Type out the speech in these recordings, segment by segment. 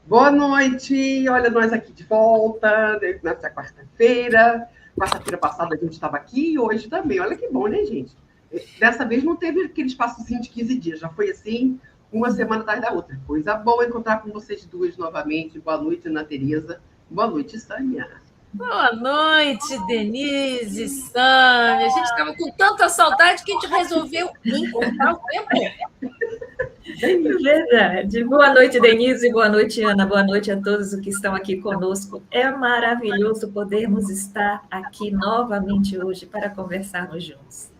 Boa noite, olha nós aqui de volta, nessa quarta-feira. Quarta-feira passada a gente estava aqui e hoje também, olha que bom, né, gente? Dessa vez não teve aquele espaçozinho de 15 dias, já foi assim, uma semana atrás da outra. Coisa boa encontrar com vocês duas novamente. Boa noite, Ana Tereza. Boa noite, Sânia. Boa noite, Denise, Sânia. A gente estava com tanta saudade que a gente resolveu encontrar o tempo. É verdade. Boa noite, Denise. Boa noite, Ana. Boa noite a todos que estão aqui conosco. É maravilhoso podermos estar aqui novamente hoje para conversarmos juntos.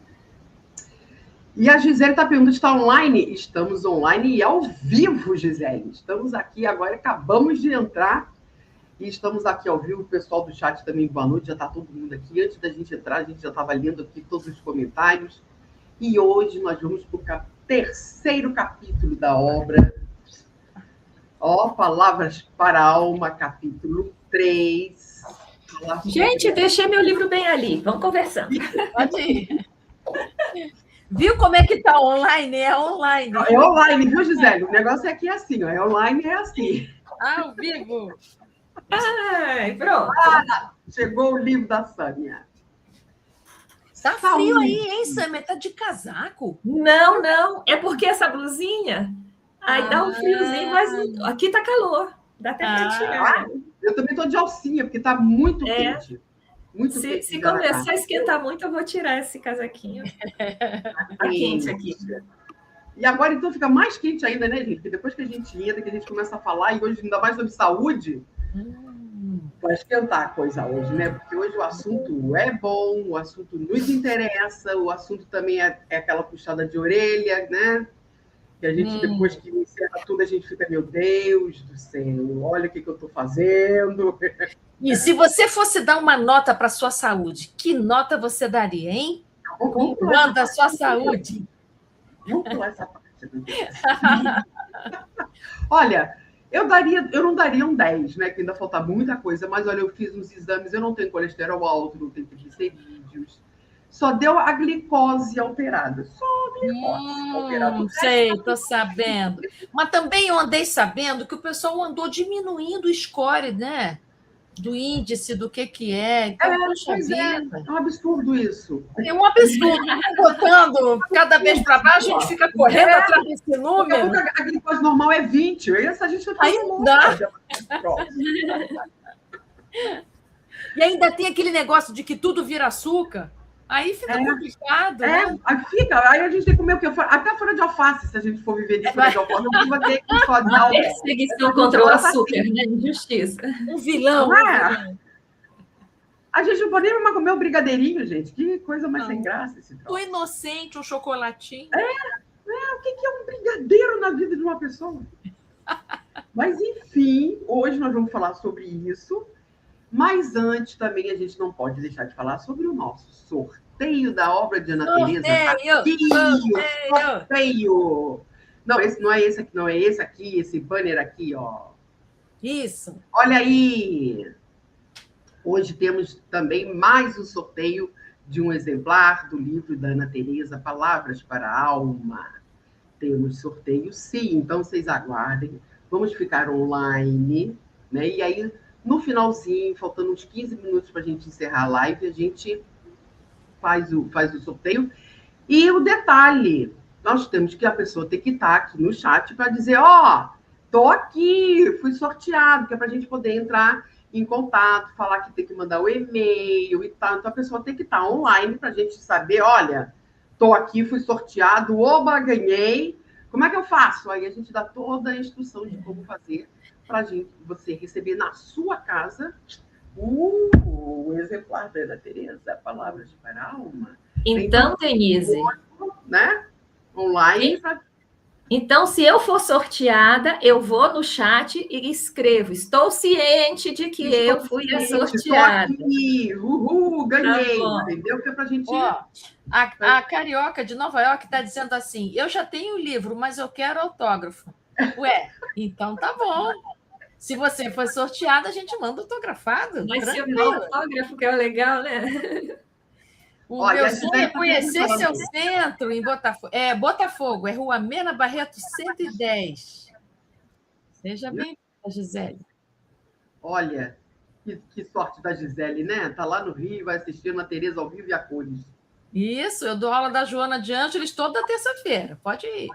E a Gisele está perguntando se está online. Estamos online e ao vivo, Gisele. Estamos aqui agora, acabamos de entrar e estamos aqui ao vivo. O pessoal do chat também, boa noite. Já está todo mundo aqui. Antes da gente entrar, a gente já estava lendo aqui todos os comentários. E hoje nós vamos para o terceiro capítulo da obra. Palavras para a Alma, capítulo 3. Gente, deixei meu livro bem ali. Vamos conversando. Pode ir. Viu como é que está online? É online. É online, viu, Gisele? O negócio aqui é assim, ó. É online, é assim. Ao vivo. Ai, pronto. Chegou o livro da Sânia. Tá frio aí, hein, Sânia? Tá de casaco? Não. É porque essa blusinha, aí dá um friozinho, mas aqui tá calor. Dá até para tirar. Eu também tô de alcinha, porque tá muito quente. Muito quente. Se começar a esquentar muito, eu vou tirar esse casaquinho. Tá quente aqui. E agora, então, fica mais quente ainda, né, gente? Porque depois que a gente entra, que a gente começa a falar, e hoje ainda mais sobre saúde, vai esquentar a coisa hoje, né? Porque hoje o assunto é bom, o assunto nos interessa, o assunto também é aquela puxada de orelha, né? Que a gente, depois que encerra tudo, a gente fica, meu Deus do céu, olha o que eu estou fazendo. E se você fosse dar uma nota para a sua saúde, que nota você daria, hein? Quanto à sua saúde? Vamos pular essa parte. Olha, eu não daria um 10, né? Que ainda falta muita coisa, mas olha, eu fiz uns exames, eu não tenho colesterol alto, não tenho triglicerídeos. Só deu a glicose alterada. Só a glicose alterada. Sei, estou sabendo. Mas também eu andei sabendo que o pessoal andou diminuindo o score, né? Do índice, do que é. Então, é um absurdo isso. É um absurdo. Botando cada vez para baixo, a gente fica correndo atrás desse número. A glicose normal é 20. Essa a gente vai aí não dá. E ainda tem aquele negócio de que tudo vira açúcar. Aí fica complicado, né? Aí a gente tem que comer o quê? Até folha de alface, se a gente for viver de folha de alface, não vai ter que só dar perseguição contra o açúcar, né? Injustiça. Um vilão. A gente não pode nem comer o brigadeirinho, gente. Que coisa mais sem graça esse troço. O inocente, um chocolatinho. O que é um brigadeiro na vida de uma pessoa? Mas, enfim, hoje nós vamos falar sobre isso. Mas antes também a gente não pode deixar de falar sobre o nosso sorteio da obra de Ana Tereza. Sorteio! Não, esse não é esse aqui, não é esse aqui, esse banner aqui, ó. Isso. Olha aí! Hoje temos também mais um sorteio de um exemplar do livro da Ana Tereza, Palavras para a Alma. Temos sorteio, sim, então vocês aguardem. Vamos ficar online, né? E aí, no finalzinho, faltando uns 15 minutos para a gente encerrar a live, a gente faz o sorteio. E o detalhe, nós temos que a pessoa ter que estar aqui no chat para dizer, tô aqui, fui sorteado, que é para a gente poder entrar em contato, falar que tem que mandar o e-mail e tal. Então, a pessoa tem que estar online para a gente saber, olha, tô aqui, fui sorteado, oba, ganhei. Como é que eu faço? Aí a gente dá toda a instrução de como fazer para você receber na sua casa o exemplar da Ana Tereza, Palavras para a Alma. Então, Denise... Né? Online. Então, se eu for sorteada, eu vou no chat e escrevo. Estou ciente de que eu fui a sorteada. Uhul, ganhei, Tá bom. entendeu? Que é pra gente... Ó, a Carioca de Nova York está dizendo assim, eu já tenho o livro, mas eu quero autógrafo. Ué, então tá bom. Se você for sorteada, a gente manda autografado. Mas se eu Tranquilo. for autógrafo, que é legal, né? O Olha, meu a sonho Gisele é tá conhecer seu perguntando. centro em Botafogo. É Botafogo, é Rua Mena Barreto 110. Seja bem-vinda, Gisele. Olha, que sorte da Gisele, né? Tá lá no Rio, vai assistindo a Tereza ao vivo e a cores. Isso, eu dou aula da Joana de Ângeles toda terça-feira. Pode ir.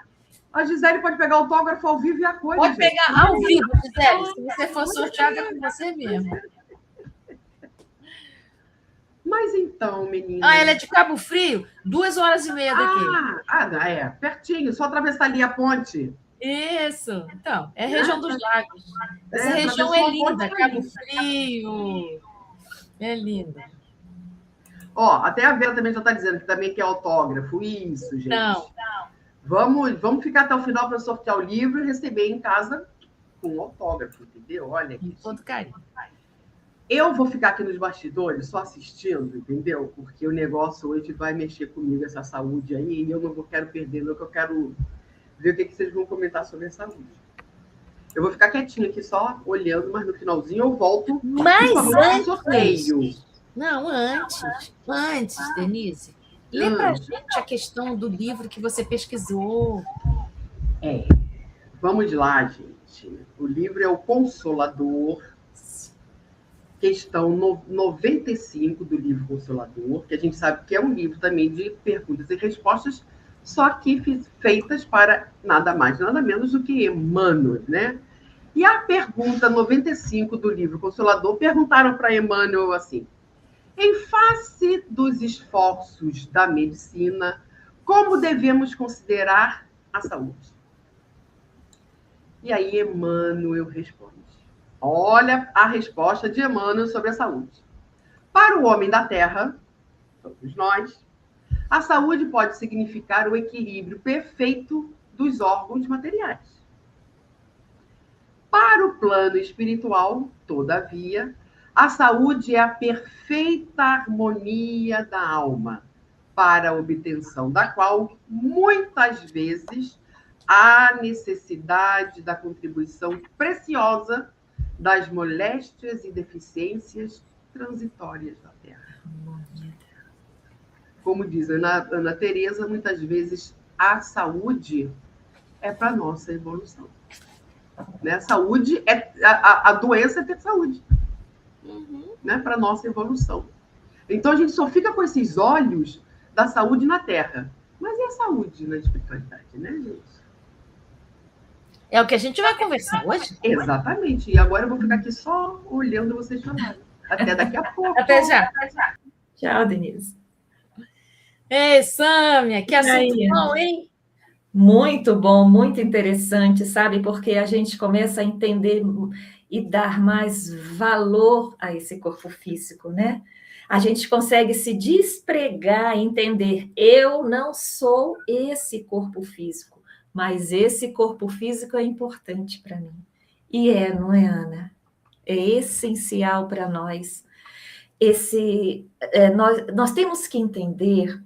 A Gisele pode pegar autógrafo ao vivo e a cores. Pode gente. pegar ao vivo, Gisele. Se você for sorteada, é com você mesmo. Mas então, menina. Ah, ela é de Cabo Frio, 2h30 daqui. Pertinho, só atravessar ali a ponte. Isso. Então, é a região dos lagos. Essa É, região atravessou é a ponte linda, aí. Cabo Frio. É linda. Ó, até a Vera também já está dizendo que também quer autógrafo. Isso, gente. Não. Vamos ficar até o final para sortear o livro e receber em casa com autógrafo, entendeu? Olha Com aqui. todo carinho. Eu vou ficar aqui nos bastidores só assistindo, entendeu? Porque o negócio hoje vai mexer comigo, essa saúde aí, e eu não quero perder, não, que eu quero ver o que vocês vão comentar sobre a saúde. Eu vou ficar quietinha aqui só olhando, mas no finalzinho eu volto. Mas antes, sorteio. Não, antes, Denise. Lê pra gente a questão do livro que você pesquisou. Vamos lá, gente. O livro é O Consolador, questão 95 do livro Consolador, que a gente sabe que é um livro também de perguntas e respostas, só que feitas para nada mais, nada menos do que Emmanuel, né? E a pergunta 95 do livro Consolador, perguntaram para Emmanuel assim: em face dos esforços da medicina, como devemos considerar a saúde? E aí Emmanuel responde. Olha a resposta de Emmanuel sobre a saúde. Para o homem da Terra, todos nós, a saúde pode significar o equilíbrio perfeito dos órgãos materiais. Para o plano espiritual, todavia, a saúde é a perfeita harmonia da alma, para a obtenção da qual, muitas vezes, há necessidade da contribuição preciosa das moléstias e deficiências transitórias da Terra. Como diz Ana Tereza, muitas vezes a saúde é para a nossa evolução. Né? A saúde a doença é ter saúde. Né? Para a nossa evolução. Então a gente só fica com esses olhos da saúde na Terra. Mas e a saúde na espiritualidade, né, gente? É o que a gente vai conversar hoje? Exatamente. E agora eu vou ficar aqui só olhando vocês falarem. Até daqui a pouco. Até já. Tchau, Denise. Ei, Sâmia, que assunto bom, hein? Muito bom, muito interessante, sabe? Porque a gente começa a entender e dar mais valor a esse corpo físico, né? A gente consegue se despregar, entender, eu não sou esse corpo físico, mas esse corpo físico é importante para mim. E não é, Ana? É essencial para nós. Nós temos que entender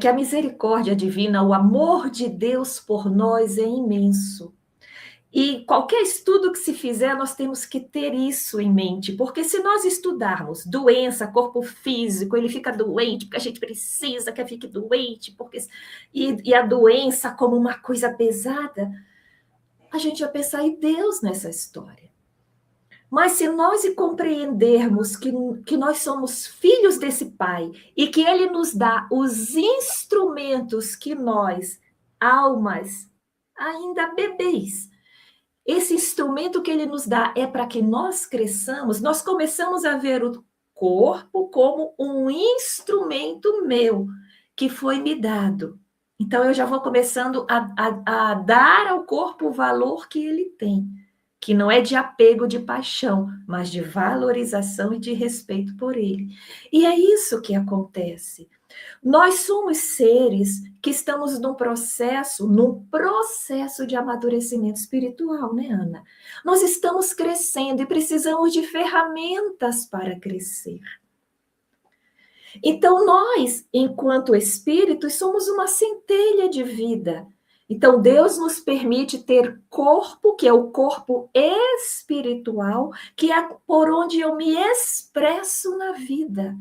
que a misericórdia divina, o amor de Deus por nós é imenso. E qualquer estudo que se fizer, nós temos que ter isso em mente, porque se nós estudarmos doença, corpo físico, ele fica doente, porque a gente precisa que ele fique doente, e a doença como uma coisa pesada, a gente vai pensar em Deus nessa história. Mas se nós compreendermos que nós somos filhos desse Pai e que Ele nos dá os instrumentos que nós, almas, ainda bebês, esse instrumento que Ele nos dá é para que nós cresçamos, nós começamos a ver o corpo como um instrumento meu, que foi me dado. Então, eu já vou começando a dar ao corpo o valor que ele tem, que não é de apego, de paixão, mas de valorização e de respeito por ele. E é isso que acontece. Nós somos seres que estamos num processo de amadurecimento espiritual, né, Ana? Nós estamos crescendo e precisamos de ferramentas para crescer. Então, nós, enquanto espíritos, somos uma centelha de vida. Então, Deus nos permite ter corpo, que é o corpo espiritual, que é por onde eu me expresso na vida.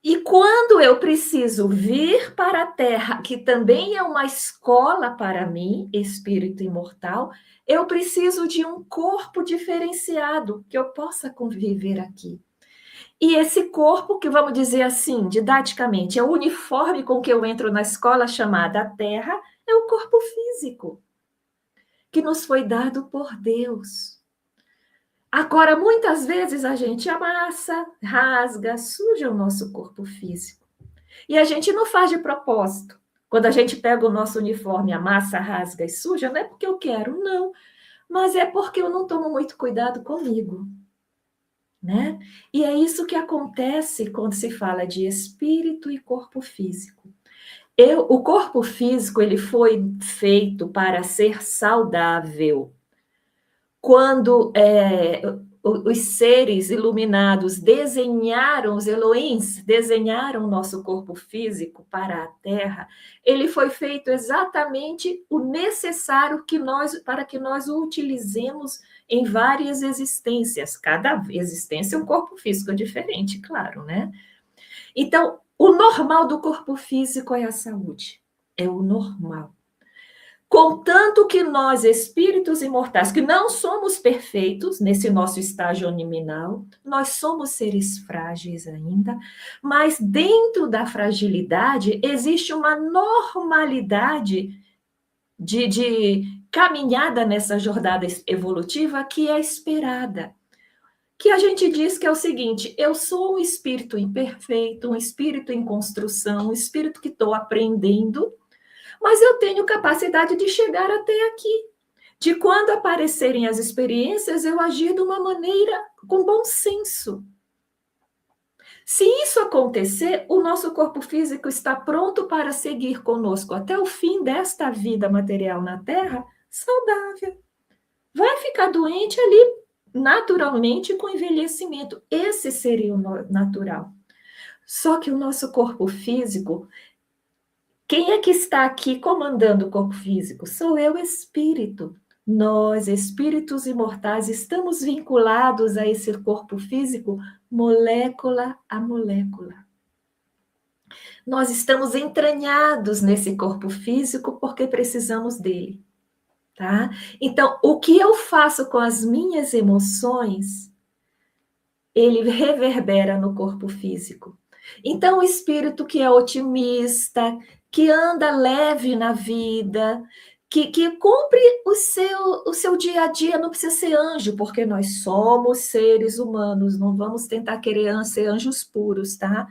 E quando eu preciso vir para a Terra, que também é uma escola para mim, espírito imortal, eu preciso de um corpo diferenciado, que eu possa conviver aqui. E esse corpo, que vamos dizer assim, didaticamente, é o uniforme com que eu entro na escola chamada Terra, é o corpo físico, que nos foi dado por Deus. Agora, muitas vezes a gente amassa, rasga, suja o nosso corpo físico. E a gente não faz de propósito. Quando a gente pega o nosso uniforme, amassa, rasga e suja, não é porque eu quero, não. Mas é porque eu não tomo muito cuidado comigo. Né? E é isso que acontece quando se fala de espírito e corpo físico. O corpo físico ele foi feito para ser saudável. Quando os seres iluminados desenharam, os Elohims desenharam o nosso corpo físico para a Terra, ele foi feito exatamente o necessário para que nós o utilizemos em várias existências. Cada existência é um corpo físico diferente, claro, né? Então, o normal do corpo físico é a saúde. É o normal. Contanto que nós, espíritos imortais, que não somos perfeitos nesse nosso estágio animal, nós somos seres frágeis ainda, mas dentro da fragilidade existe uma normalidade de caminhada nessa jornada evolutiva que é esperada. Que a gente diz que é o seguinte: eu sou um espírito imperfeito, um espírito em construção, um espírito que estou aprendendo, mas eu tenho capacidade de chegar até aqui. De quando aparecerem as experiências, eu agir de uma maneira com bom senso. Se isso acontecer, o nosso corpo físico está pronto para seguir conosco até o fim desta vida material na Terra, saudável. Vai ficar doente ali, naturalmente, com envelhecimento. Esse seria o natural. Só que o nosso corpo físico, quem é que está aqui comandando o corpo físico? Sou eu, espírito. Nós, espíritos imortais, estamos vinculados a esse corpo físico molécula a molécula. Nós estamos entranhados nesse corpo físico porque precisamos dele, tá? Então, o que eu faço com as minhas emoções, ele reverbera no corpo físico. Então, o espírito que é otimista, que anda leve na vida, que cumpre o seu dia a dia, não precisa ser anjo, porque nós somos seres humanos, não vamos tentar querer ser anjos puros, tá?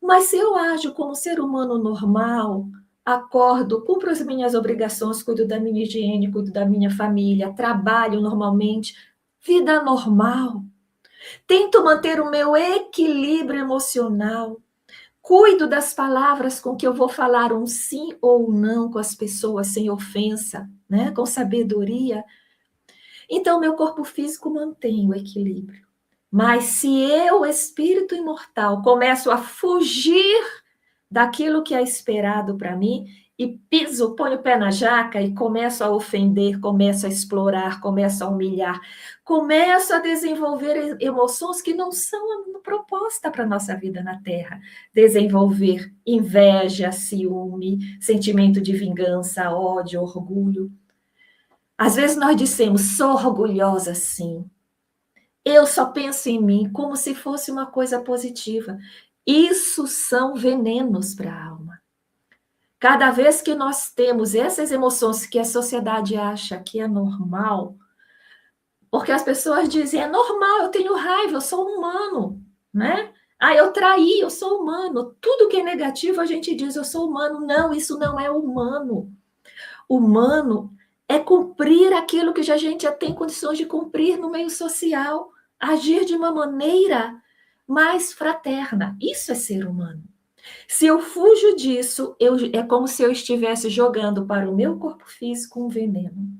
Mas se eu ajo como ser humano normal, acordo, cumpro as minhas obrigações, cuido da minha higiene, cuido da minha família, trabalho normalmente, vida normal, tento manter o meu equilíbrio emocional, cuido das palavras com que eu vou falar um sim ou um não com as pessoas sem ofensa, né? Com sabedoria. Então, meu corpo físico mantém o equilíbrio. Mas se eu, espírito imortal, começo a fugir daquilo que é esperado para mim e ponho o pé na jaca e começo a ofender, começo a explorar, começo a humilhar, começo a desenvolver emoções que não são a proposta para a nossa vida na Terra. Desenvolver inveja, ciúme, sentimento de vingança, ódio, orgulho. Às vezes nós dissemos, sou orgulhosa sim. Eu só penso em mim como se fosse uma coisa positiva. Isso são venenos para a alma. Cada vez que nós temos essas emoções que a sociedade acha que é normal, porque as pessoas dizem, é normal, eu tenho raiva, eu sou humano, né? Eu traí, eu sou humano. Tudo que é negativo a gente diz, eu sou humano. Não, isso não é humano. Humano é cumprir aquilo que a gente já tem condições de cumprir no meio social, agir de uma maneira mais fraterna. Isso é ser humano. Se eu fujo disso, é como se eu estivesse jogando para o meu corpo físico um veneno.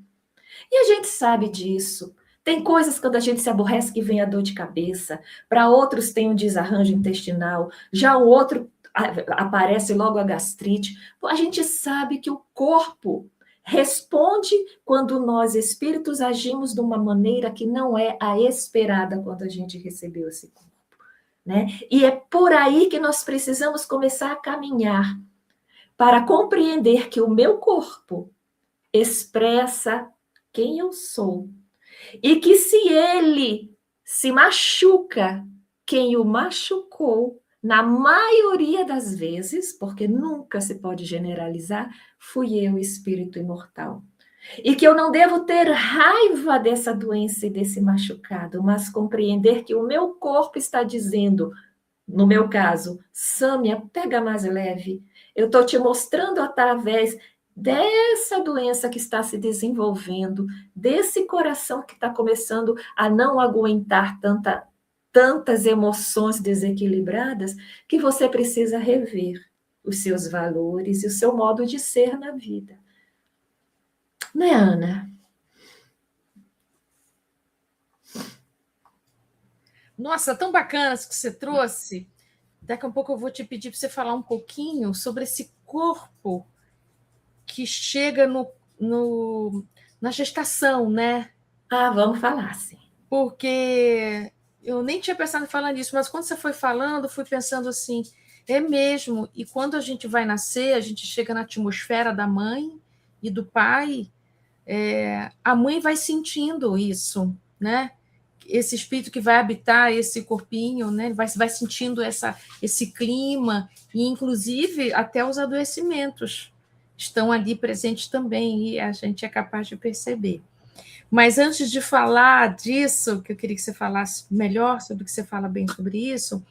E a gente sabe disso. Tem coisas quando a gente se aborrece que vem a dor de cabeça, para outros tem um desarranjo intestinal, já o outro aparece logo a gastrite. A gente sabe que o corpo responde quando nós, espíritos, agimos de uma maneira que não é a esperada quando a gente recebeu esse corpo, né? E é por aí que nós precisamos começar a caminhar para compreender que o meu corpo expressa quem eu sou. E que se ele se machuca, quem o machucou, na maioria das vezes, porque nunca se pode generalizar, fui eu, espírito imortal. E que eu não devo ter raiva dessa doença e desse machucado, mas compreender que o meu corpo está dizendo, no meu caso, Sâmia, pega mais leve. Eu estou te mostrando através dessa doença que está se desenvolvendo, desse coração que está começando a não aguentar tantas emoções desequilibradas, que você precisa rever os seus valores e o seu modo de ser na vida. Né, Ana? Nossa, tão bacana isso que você trouxe. Daqui a pouco eu vou te pedir para você falar um pouquinho sobre esse corpo que chega na gestação, né? Vamos falar, sim. Porque eu nem tinha pensado em falar nisso, mas quando você foi falando, fui pensando assim, é mesmo. E quando a gente vai nascer, a gente chega na atmosfera da mãe e do pai, a mãe vai sentindo isso, né? Esse espírito que vai habitar esse corpinho, né? Vai sentindo esse clima, e inclusive até os adoecimentos estão ali presentes também, e a gente é capaz de perceber. Mas antes de falar disso, que eu queria que você falasse melhor sobre o que você fala bem sobre isso,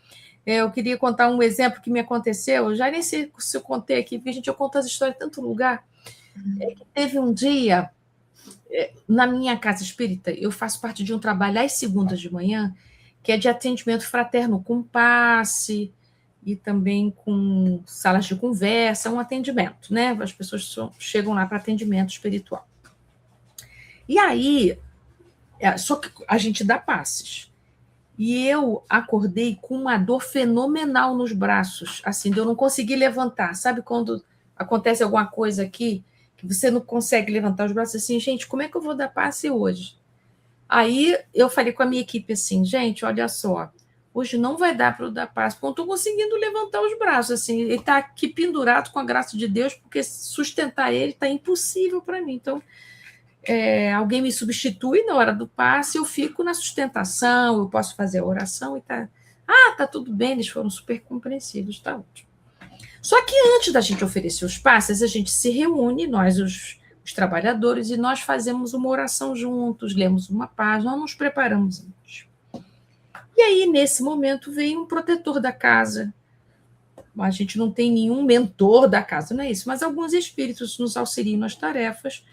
eu queria contar um exemplo que me aconteceu. Eu já nem sei se eu contei aqui, porque eu conto as histórias em tanto lugar. Que teve um dia, na minha casa espírita, eu faço parte de um trabalho às segundas de manhã, que é de atendimento fraterno, com passe e também com salas de conversa, um atendimento, né? As pessoas chegam lá para atendimento espiritual. E aí, só que a gente dá passes. E eu acordei com uma dor fenomenal nos braços, assim, de eu não conseguir levantar. Sabe quando acontece alguma coisa aqui, que você não consegue levantar os braços assim, gente, como é que eu vou dar passe hoje? Aí eu falei com a minha equipe assim, gente, olha só, hoje não vai dar para eu dar passe, porque eu não estou conseguindo levantar os braços, assim, ele está aqui pendurado com a graça de Deus, porque sustentar ele está impossível para mim. Então, alguém me substitui na hora do passe, eu fico na sustentação, eu posso fazer a oração e tá tudo bem, eles foram super compreensivos, tá ótimo. Só que antes da gente oferecer os passes, a gente se reúne, nós, os trabalhadores, e nós fazemos uma oração juntos, lemos uma página, nós nos preparamos antes. E aí, nesse momento, veio um protetor da casa. A gente não tem nenhum mentor da casa, não é isso, mas alguns espíritos nos auxiliam nas tarefas,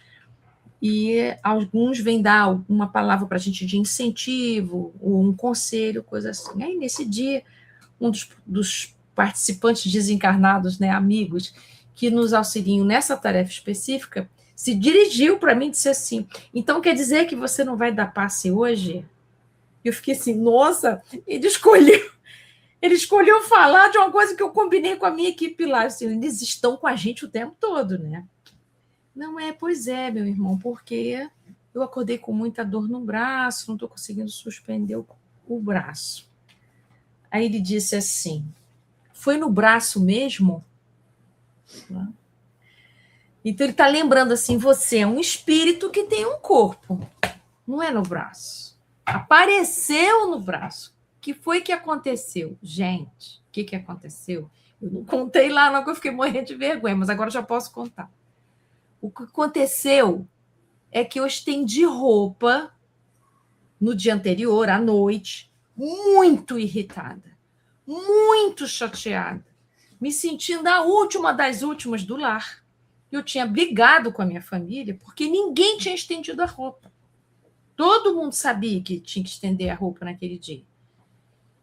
e alguns vêm dar uma palavra para a gente de incentivo, ou um conselho, coisa assim. Aí, nesse dia, um dos participantes desencarnados, né, amigos, que nos auxiliam nessa tarefa específica, se dirigiu para mim e disse assim, então quer dizer que você não vai dar passe hoje? Eu fiquei assim, nossa, ele escolheu falar de uma coisa que eu combinei com a minha equipe lá, assim, eles estão com a gente o tempo todo, né? Não pois é, meu irmão, porque eu acordei com muita dor no braço, não estou conseguindo suspender o braço. Aí ele disse assim, foi no braço mesmo? Então ele está lembrando assim, você é um espírito que tem um corpo, não é no braço. Apareceu no braço. O que foi que aconteceu? Gente, o que aconteceu? Eu não contei lá, não, que eu fiquei morrendo de vergonha, mas agora já posso contar. O que aconteceu é que eu estendi roupa no dia anterior, à noite, muito irritada, muito chateada, me sentindo a última das últimas do lar. Eu tinha brigado com a minha família porque ninguém tinha estendido a roupa. Todo mundo sabia que tinha que estender a roupa naquele dia.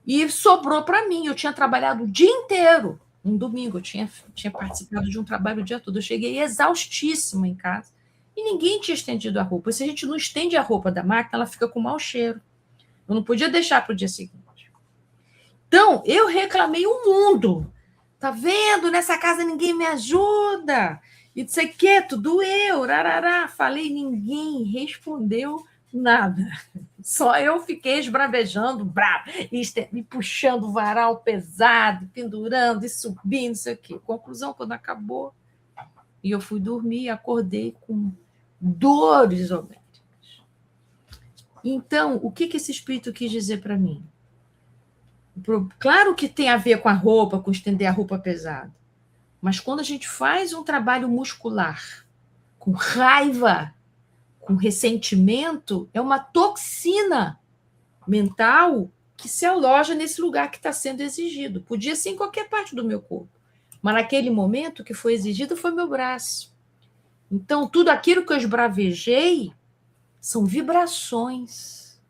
E sobrou para mim. Eu tinha trabalhado o dia inteiro Um domingo, eu tinha participado de um trabalho o dia todo. Eu cheguei exaustíssima em casa e ninguém tinha estendido a roupa. Se a gente não estende a roupa da máquina, ela fica com mau cheiro. Eu não podia deixar para o dia seguinte. Então, eu reclamei o mundo. Tá vendo? Nessa casa ninguém me ajuda. E não sei o quê, tudo eu, rarará. Falei, ninguém respondeu nada. Só eu fiquei esbravejando, bravo, e puxando o varal pesado, pendurando e subindo, não sei o quê. Conclusão, quando acabou, e eu fui dormir, acordei com dores homéricas. Então, o que esse espírito quis dizer para mim? Claro que tem a ver com a roupa, com estender a roupa pesada, mas quando a gente faz um trabalho muscular com raiva, com ressentimento, é uma toxina mental que se aloja nesse lugar que está sendo exigido. Podia ser em qualquer parte do meu corpo, mas naquele momento que foi exigido foi meu braço. Então, tudo aquilo que eu esbravejei são vibrações,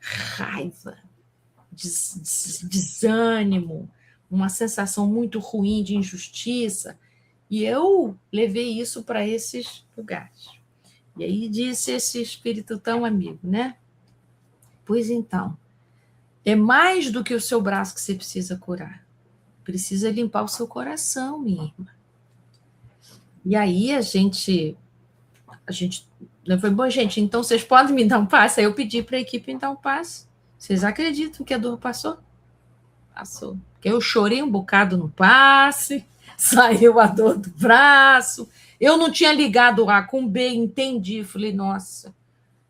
raiva, desânimo, uma sensação muito ruim de injustiça, e eu levei isso para esses lugares. E aí disse esse espírito tão amigo, né? Pois então, é mais do que o seu braço que você precisa curar. Precisa limpar o seu coração, minha irmã. E aí a gente foi, bom, gente, então vocês podem me dar um passe? Aí eu pedi para a equipe me dar um passe. Vocês acreditam que a dor passou? Passou. Porque eu chorei um bocado no passe, saiu a dor do braço. Eu não tinha ligado A com B, entendi. Falei, nossa,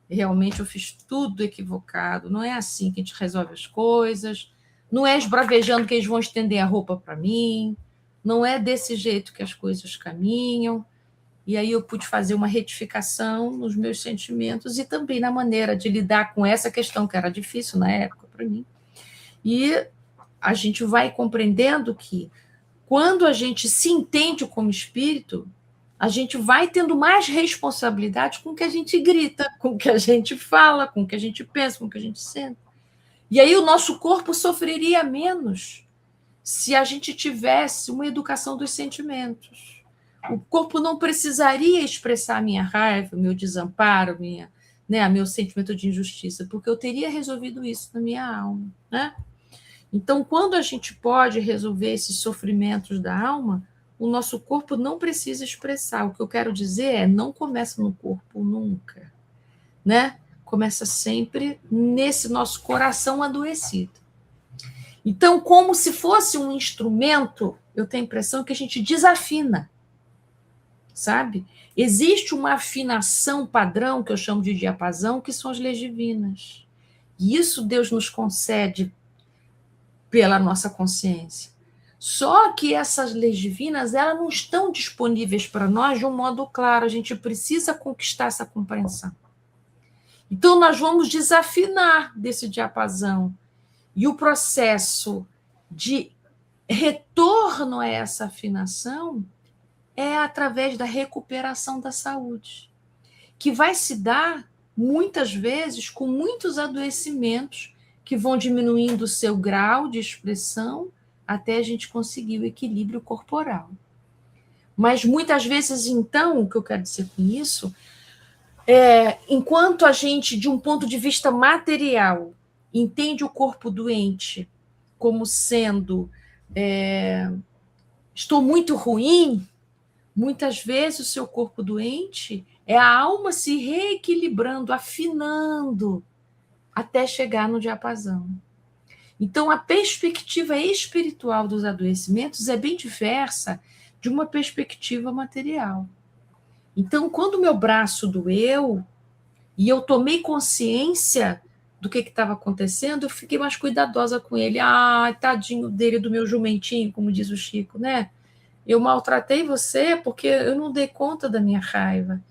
realmente eu fiz tudo equivocado. Não é assim que a gente resolve as coisas. Não é esbravejando que eles vão estender a roupa para mim. Não é desse jeito que as coisas caminham. E aí eu pude fazer uma retificação nos meus sentimentos e também na maneira de lidar com essa questão que era difícil na época para mim. E a gente vai compreendendo que quando a gente se entende como espírito, a gente vai tendo mais responsabilidade com o que a gente grita, com o que a gente fala, com o que a gente pensa, com o que a gente sente. E aí o nosso corpo sofreria menos se a gente tivesse uma educação dos sentimentos. O corpo não precisaria expressar a minha raiva, meu desamparo, meu sentimento de injustiça, porque eu teria resolvido isso na minha alma, né? Então, quando a gente pode resolver esses sofrimentos da alma, o nosso corpo não precisa expressar. O que eu quero dizer é, não começa no corpo nunca, né? Começa sempre nesse nosso coração adoecido. Então, como se fosse um instrumento, eu tenho a impressão que a gente desafina, sabe? Existe uma afinação padrão, que eu chamo de diapasão, que são as leis divinas. E isso Deus nos concede pela nossa consciência. Só que essas leis divinas, elas não estão disponíveis para nós de um modo claro. A gente precisa conquistar essa compreensão. Então, nós vamos desafinar desse diapasão. E o processo de retorno a essa afinação é através da recuperação da saúde, que vai se dar, muitas vezes, com muitos adoecimentos que vão diminuindo o seu grau de expressão até a gente conseguir o equilíbrio corporal. Mas, muitas vezes, então, o que eu quero dizer com isso enquanto a gente, de um ponto de vista material, entende o corpo doente como sendo estou muito ruim, muitas vezes o seu corpo doente é a alma se reequilibrando, afinando, até chegar no diapasão. Então, a perspectiva espiritual dos adoecimentos é bem diversa de uma perspectiva material. Então, quando o meu braço doeu e eu tomei consciência do que estava acontecendo, eu fiquei mais cuidadosa com ele. Ah, tadinho dele, do meu jumentinho, como diz o Chico, né? Eu maltratei você porque eu não dei conta da minha raiva.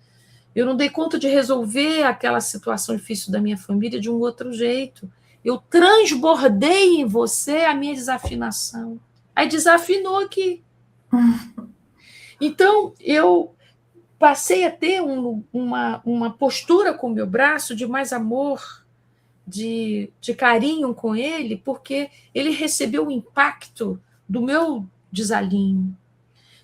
Eu não dei conta de resolver aquela situação difícil da minha família de um outro jeito. Eu transbordei em você a minha desafinação. Aí desafinou aqui. Então, eu passei a ter uma postura com o meu braço de mais amor, de carinho com ele, porque ele recebeu o impacto do meu desalinho.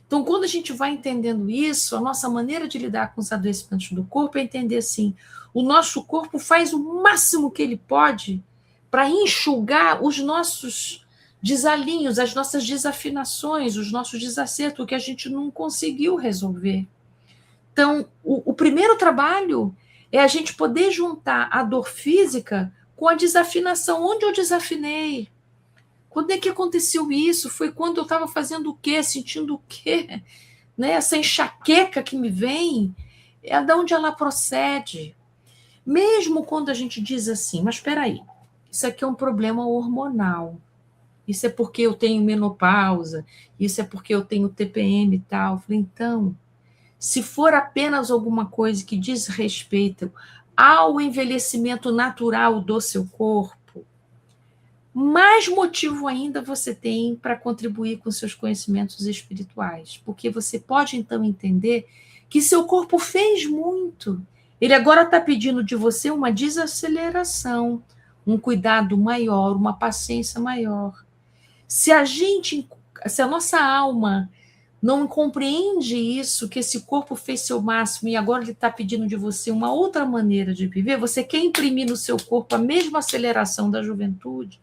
Então, quando a gente vai entendendo isso, a nossa maneira de lidar com os adoecimentos do corpo é entender assim, o nosso corpo faz o máximo que ele pode para enxugar os nossos desalinhos, as nossas desafinações, os nossos desacertos, o que a gente não conseguiu resolver. Então, o primeiro trabalho é a gente poder juntar a dor física com a desafinação. Onde eu desafinei? Quando é que aconteceu isso? Foi quando eu estava fazendo o quê? Sentindo o quê? Né? Essa enxaqueca que me vem, é de onde ela procede. Mesmo quando a gente diz assim, mas espera aí, isso aqui é um problema hormonal. Isso é porque eu tenho menopausa, isso é porque eu tenho TPM e tal. Eu falei, então, se for apenas alguma coisa que diz respeito ao envelhecimento natural do seu corpo, mais motivo ainda você tem para contribuir com seus conhecimentos espirituais, porque você pode então entender que seu corpo fez muito. Ele agora está pedindo de você uma desaceleração, um cuidado maior, uma paciência maior. Se a nossa alma não compreende isso, que esse corpo fez seu máximo e agora ele está pedindo de você uma outra maneira de viver, você quer imprimir no seu corpo a mesma aceleração da juventude,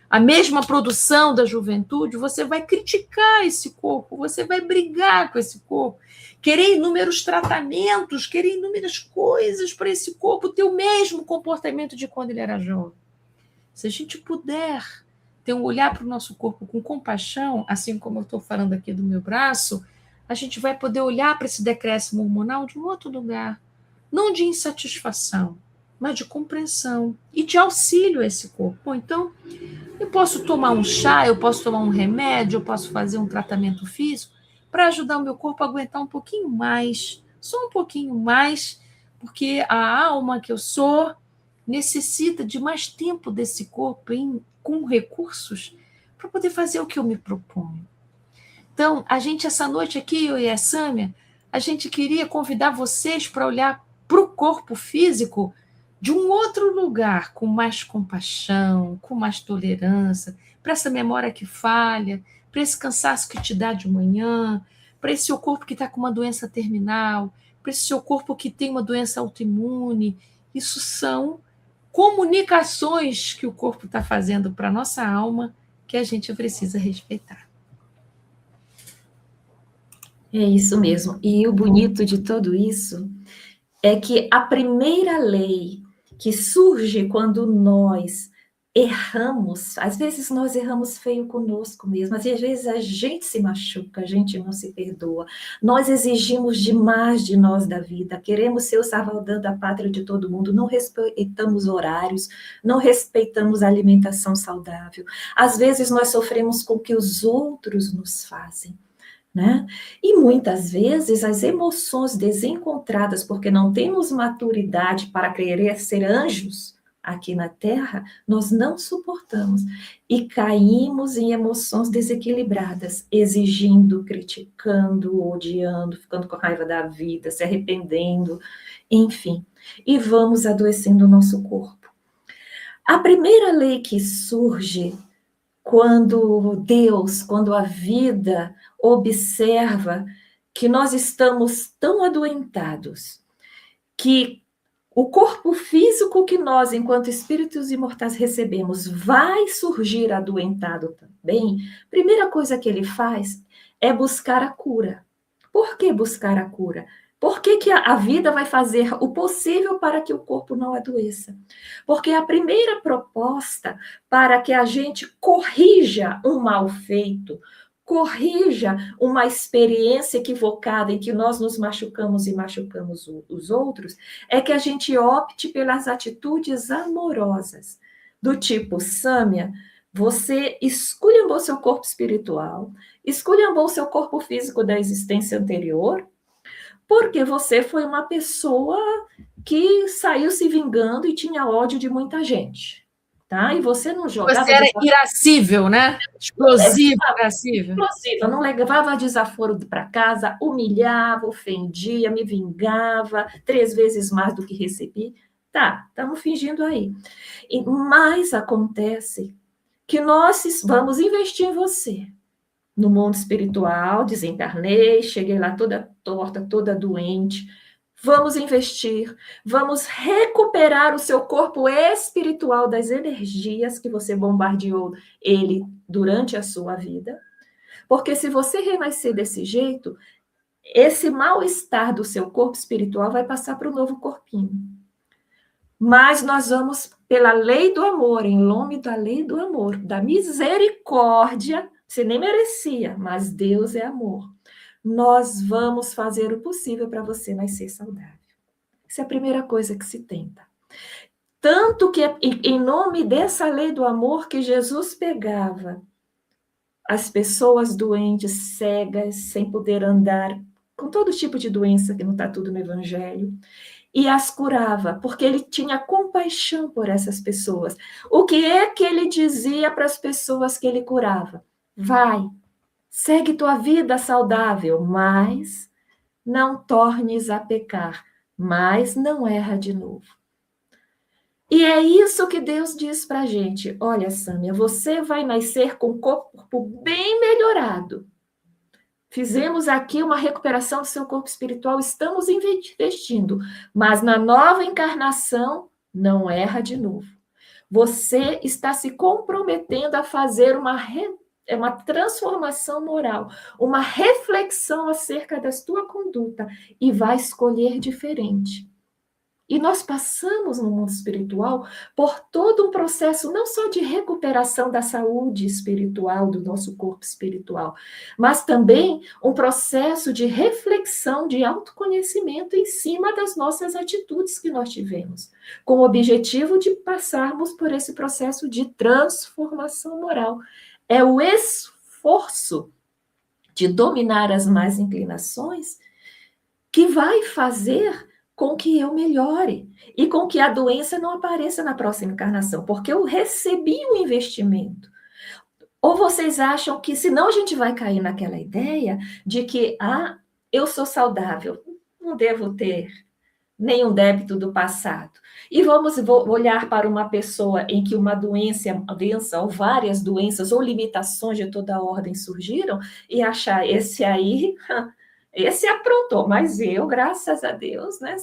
a mesma produção da juventude, você vai criticar esse corpo, você vai brigar com esse corpo, querer inúmeros tratamentos, querer inúmeras coisas para esse corpo ter o mesmo comportamento de quando ele era jovem. Se a gente puder ter um olhar para o nosso corpo com compaixão, assim como eu estou falando aqui do meu braço, a gente vai poder olhar para esse decréscimo hormonal de um outro lugar, não de insatisfação, mas de compreensão e de auxílio a esse corpo. Bom, então, eu posso tomar um chá, eu posso tomar um remédio, eu posso fazer um tratamento físico para ajudar o meu corpo a aguentar um pouquinho mais, só um pouquinho mais, porque a alma que eu sou necessita de mais tempo desse corpo com recursos para poder fazer o que eu me proponho. Então, essa noite aqui, eu e a Sâmia, a gente queria convidar vocês para olhar para o corpo físico de um outro lugar, com mais compaixão, com mais tolerância, para essa memória que falha, para esse cansaço que te dá de manhã, para esse seu corpo que está com uma doença terminal, para esse seu corpo que tem uma doença autoimune. Isso são comunicações que o corpo está fazendo para a nossa alma que a gente precisa respeitar. É isso mesmo. E o bonito de tudo isso é que a primeira lei que surge quando nós erramos, às vezes nós erramos feio conosco mesmo, às vezes a gente se machuca, a gente não se perdoa, nós exigimos demais de nós da vida, queremos ser o salvador da pátria de todo mundo, não respeitamos horários, não respeitamos a alimentação saudável, às vezes nós sofremos com o que os outros nos fazem, né? E muitas vezes as emoções desencontradas, porque não temos maturidade para querer ser anjos aqui na Terra, nós não suportamos e caímos em emoções desequilibradas, exigindo, criticando, odiando, ficando com raiva da vida, se arrependendo, enfim, e vamos adoecendo o nosso corpo. A primeira lei que surge quando a vida observa que nós estamos tão adoentados, que o corpo físico que nós, enquanto espíritos imortais, recebemos, vai surgir adoentado também, a primeira coisa que ele faz é buscar a cura. Por que buscar a cura? Por que a vida vai fazer o possível para que o corpo não adoeça? Porque a primeira proposta para que a gente corrija um mal feito, corrija uma experiência equivocada em que nós nos machucamos e machucamos os outros, é que a gente opte pelas atitudes amorosas, do tipo, Sâmia, você esculhambou seu corpo espiritual, esculhambou seu corpo físico da existência anterior, porque você foi uma pessoa que saiu se vingando e tinha ódio de muita gente. Tá? E você não jogava... Você era irascível, né? Explosivo, irascível. Explosiva, não levava desaforo para casa, humilhava, ofendia, me vingava 3 vezes mais do que recebi. Tá, estamos fingindo aí. Mas acontece que nós vamos investir em você. no mundo espiritual, desencarnei, cheguei lá toda torta, toda doente. Vamos investir, vamos recuperar o seu corpo espiritual das energias que você bombardeou ele durante a sua vida. Porque se você renascer desse jeito, esse mal-estar do seu corpo espiritual vai passar para o novo corpinho. Mas nós vamos, pela lei do amor, em nome da lei do amor, da misericórdia, você nem merecia, mas Deus é amor. Nós vamos fazer o possível para você nascer saudável. Essa é a primeira coisa que se tenta. Tanto que é em nome dessa lei do amor que Jesus pegava as pessoas doentes, cegas, sem poder andar, com todo tipo de doença, que não está tudo no Evangelho, e as curava, porque ele tinha compaixão por essas pessoas. O que é que ele dizia para as pessoas que ele curava? Vai, segue tua vida saudável, mas não tornes a pecar, mas não erra de novo. E é isso que Deus diz para a gente. Olha, Sâmia, você vai nascer com o corpo bem melhorado. Fizemos aqui uma recuperação do seu corpo espiritual, estamos investindo, mas na nova encarnação, não erra de novo. Você está se comprometendo a fazer uma transformação moral, uma reflexão acerca da sua conduta e vai escolher diferente. E nós passamos no mundo espiritual por todo um processo não só de recuperação da saúde espiritual, do nosso corpo espiritual, mas também um processo de reflexão, de autoconhecimento em cima das nossas atitudes que nós tivemos, com o objetivo de passarmos por esse processo de transformação moral. É o esforço de dominar as más inclinações que vai fazer com que eu melhore e com que a doença não apareça na próxima encarnação, porque eu recebi um investimento. Ou vocês acham que, senão a gente vai cair naquela ideia de que, eu sou saudável, não devo ter nenhum débito do passado. E vamos olhar para uma pessoa em que uma doença ou várias doenças ou limitações de toda ordem surgiram e achar esse aí... Esse aprontou, mas eu, graças a Deus, né,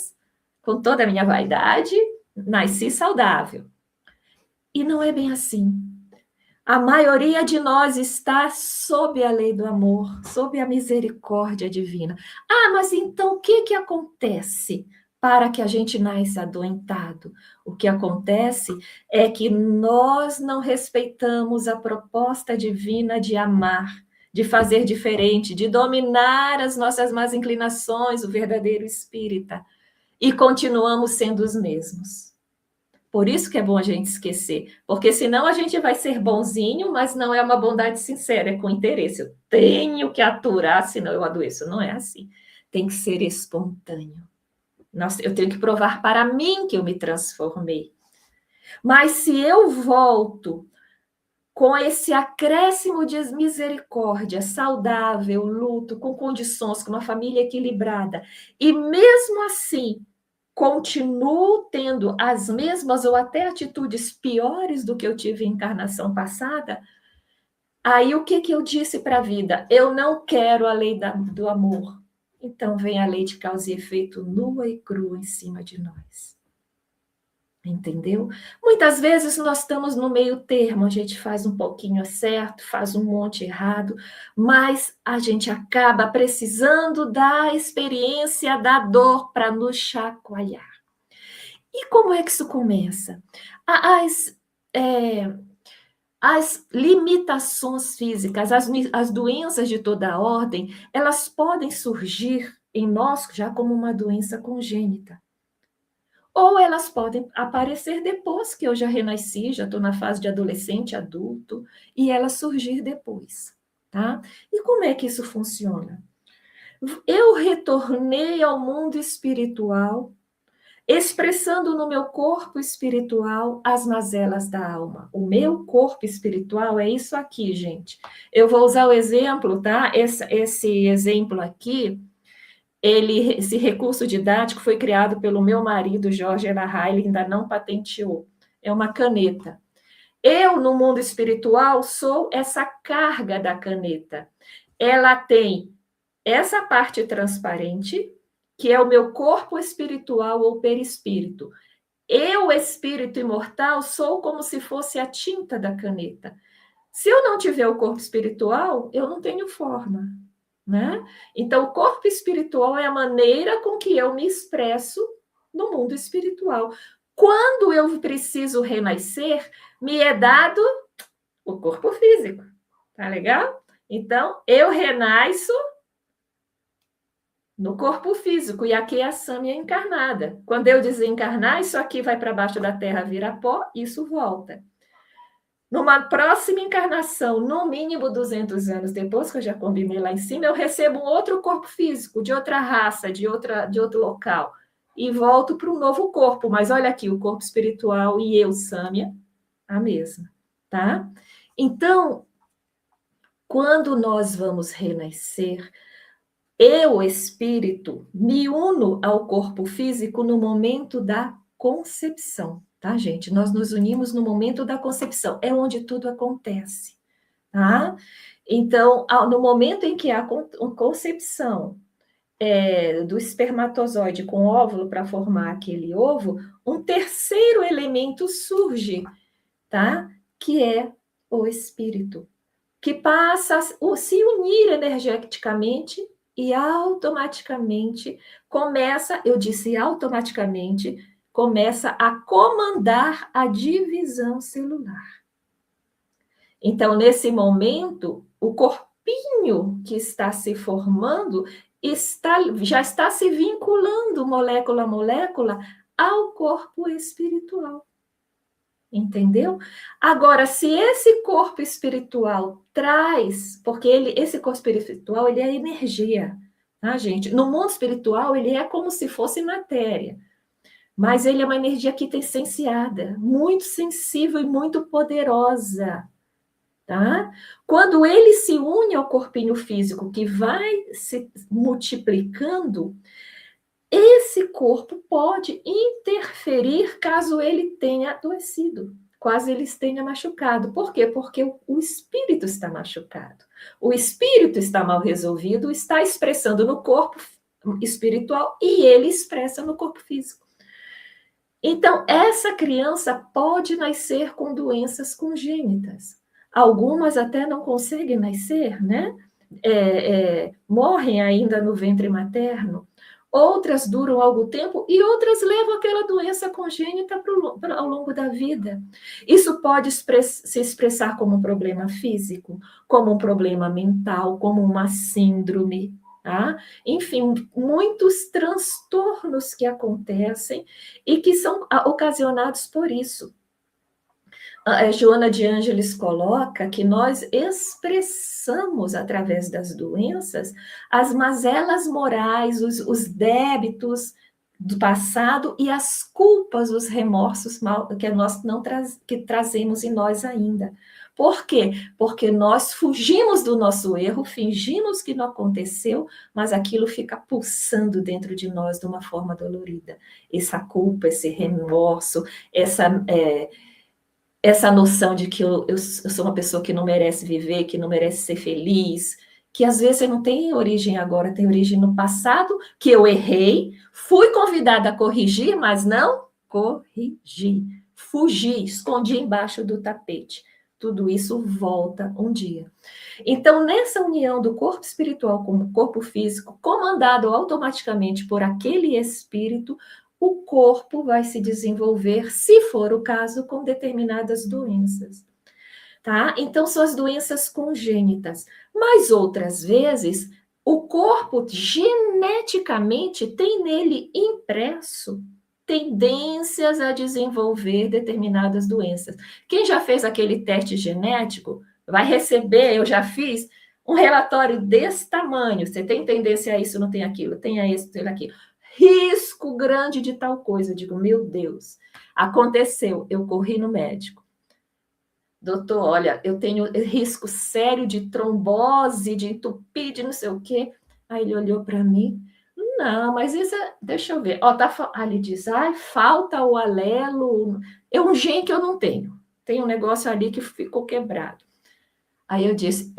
com toda a minha vaidade, nasci saudável. E não é bem assim. A maioria de nós está sob a lei do amor, sob a misericórdia divina. Mas então o que acontece para que a gente nasça adoentado? O que acontece é que nós não respeitamos a proposta divina de amar, de fazer diferente, de dominar as nossas más inclinações, o verdadeiro espírita, e continuamos sendo os mesmos. Por isso que é bom a gente esquecer, porque senão a gente vai ser bonzinho, mas não é uma bondade sincera, é com interesse. Eu tenho que aturar, senão eu adoeço. Não é assim. Tem que ser espontâneo. Eu tenho que provar para mim que eu me transformei. Mas se eu volto com esse acréscimo de misericórdia, saudável, luto, com condições, com uma família equilibrada, e mesmo assim continuo tendo as mesmas ou até atitudes piores do que eu tive em encarnação passada, aí o que eu disse para a vida? Eu não quero a lei do amor. Então vem a lei de causa e efeito nua e crua em cima de nós. Entendeu? Muitas vezes nós estamos no meio termo, a gente faz um pouquinho certo, faz um monte errado, mas a gente acaba precisando da experiência da dor para nos chacoalhar. E como é que isso começa? As limitações físicas, as doenças de toda a ordem, elas podem surgir em nós já como uma doença congênita. Ou elas podem aparecer depois que eu já renasci, já estou na fase de adolescente, adulto, e elas surgir depois, tá? E como é que isso funciona? Eu retornei ao mundo espiritual, expressando no meu corpo espiritual as mazelas da alma. O meu corpo espiritual é isso aqui, gente. Eu vou usar o exemplo, tá? Esse exemplo aqui, esse recurso didático foi criado pelo meu marido, Jorge Elahá, ele ainda não patenteou. É uma caneta. Eu, no mundo espiritual, sou essa carga da caneta. Ela tem essa parte transparente, que é o meu corpo espiritual ou perispírito. Eu, espírito imortal, sou como se fosse a tinta da caneta. Se eu não tiver o corpo espiritual, eu não tenho forma, né? Então, o corpo espiritual é a maneira com que eu me expresso no mundo espiritual. Quando eu preciso renascer, me é dado o corpo físico. Tá legal? Então, eu renasço no corpo físico, e aqui é a Sâmia encarnada. Quando eu desencarnar, isso aqui vai para baixo da terra, vira pó, isso volta. Numa próxima encarnação, no mínimo 200 anos depois, que eu já combinei lá em cima, eu recebo um outro corpo físico, de outra raça, de outro local, e volto para um novo corpo. Mas olha aqui, o corpo espiritual e eu, Sâmia, a mesma, tá? Então, quando nós vamos renascer, eu, espírito, me uno ao corpo físico no momento da concepção, tá, gente? Nós nos unimos no momento da concepção, é onde tudo acontece, tá? Então, no momento em que há concepção do espermatozoide com óvulo para formar aquele ovo, um terceiro elemento surge, tá? Que é o espírito, que passa a se unir energeticamente e automaticamente começa, eu disse automaticamente, começa a comandar a divisão celular. Então, nesse momento, o corpinho que está se formando já está se vinculando molécula a molécula ao corpo espiritual. Entendeu? Agora, se esse corpo espiritual traz, porque esse corpo espiritual, ele é energia, tá, gente? No mundo espiritual, ele é como se fosse matéria, mas ele é uma energia quintessenciada, muito sensível e muito poderosa, tá? Quando ele se une ao corpinho físico, que vai se multiplicando, esse corpo pode interferir caso ele tenha adoecido, caso ele tenha machucado. Por quê? Porque o espírito está machucado. O espírito está mal resolvido, está expressando no corpo espiritual e ele expressa no corpo físico. Então, essa criança pode nascer com doenças congênitas. Algumas até não conseguem nascer, né? Morrem ainda no ventre materno. Outras duram algum tempo e outras levam aquela doença congênita ao longo da vida. Isso pode se expressar como um problema físico, como um problema mental, como uma síndrome, tá? Enfim, muitos transtornos que acontecem e que são ocasionados por isso. A Joana de Ângeles coloca que nós expressamos, através das doenças, as mazelas morais, os débitos do passado e as culpas, os remorsos que nós que trazemos em nós ainda. Por quê? Porque nós fugimos do nosso erro, fingimos que não aconteceu, mas aquilo fica pulsando dentro de nós de uma forma dolorida. Essa culpa, esse remorso, essa noção de que eu sou uma pessoa que não merece viver, que não merece ser feliz, que às vezes não tem origem agora, tem origem no passado, que eu errei, fui convidada a corrigir, mas não corrigi, fugi, escondi embaixo do tapete. Tudo isso volta um dia. Então, nessa união do corpo espiritual com o corpo físico, comandado automaticamente por aquele espírito, o corpo vai se desenvolver, se for o caso, com determinadas doenças, tá? Então, são as doenças congênitas. Mas, outras vezes, o corpo geneticamente tem nele impresso tendências a desenvolver determinadas doenças. Quem já fez aquele teste genético vai receber, eu já fiz, um relatório desse tamanho. Você tem tendência a isso, não tem aquilo, tem a isso, tem aquilo. Risco grande de tal coisa. Eu digo, meu Deus, aconteceu, eu corri no médico. Doutor, olha, eu tenho risco sério de trombose, de entupir, de não sei o quê. Aí ele olhou para mim, não, mas isso deixa eu ver. Aí ele diz, falta o alelo, é um gene que eu não tenho, tem um negócio ali que ficou quebrado. Aí eu disse,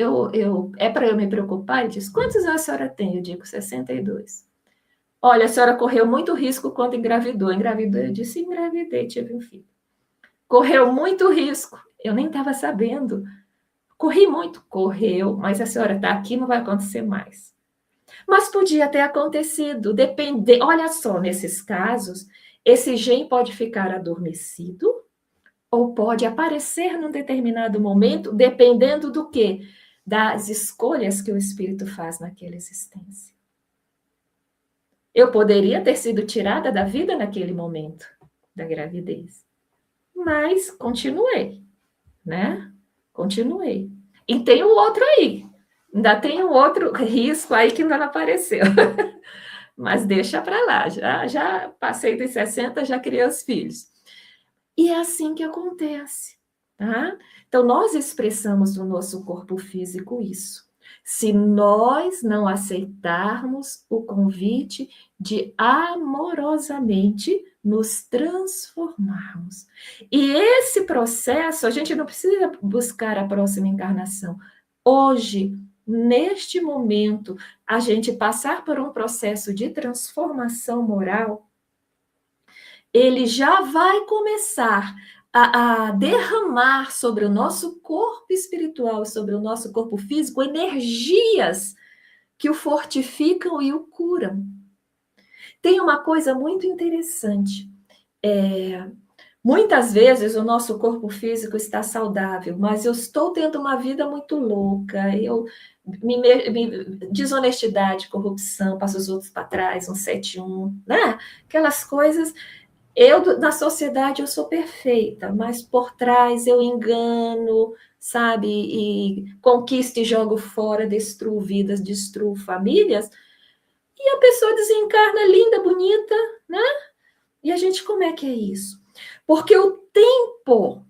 é para eu me preocupar? Ele disse, quantos anos a senhora tem? Eu digo, 62. Olha, a senhora correu muito risco quando engravidou. Engravidou? Eu disse, engravidei, tive um filho. Correu muito risco. Eu nem estava sabendo. Corri muito. Correu, mas a senhora está aqui, não vai acontecer mais. Mas podia ter acontecido, depender. Olha só, nesses casos, esse gene pode ficar adormecido ou pode aparecer num determinado momento, dependendo do quê? Das escolhas que o espírito faz naquela existência. Eu poderia ter sido tirada da vida naquele momento da gravidez, mas continuei, né? Continuei. E tem um outro aí, ainda tem um outro risco aí que ainda não apareceu, mas deixa para lá, já passei dos 60, já criei os filhos. E é assim que acontece, tá? Então, nós expressamos no nosso corpo físico isso. Se nós não aceitarmos o convite de amorosamente nos transformarmos. E esse processo, a gente não precisa buscar a próxima encarnação. Hoje, neste momento, a gente passar por um processo de transformação moral, ele já vai começar a derramar sobre o nosso corpo espiritual, sobre o nosso corpo físico, energias que o fortificam e o curam. Tem uma coisa muito interessante. Muitas vezes o nosso corpo físico está saudável, mas eu estou tendo uma vida muito louca, desonestidade, corrupção, passo os outros para trás, 171, né? Aquelas coisas. Na sociedade, eu sou perfeita, mas por trás eu engano, sabe? E conquisto e jogo fora, destruo vidas, destruo famílias. E a pessoa desencarna linda, bonita, né? E a gente, como é que é isso? Porque o tempo...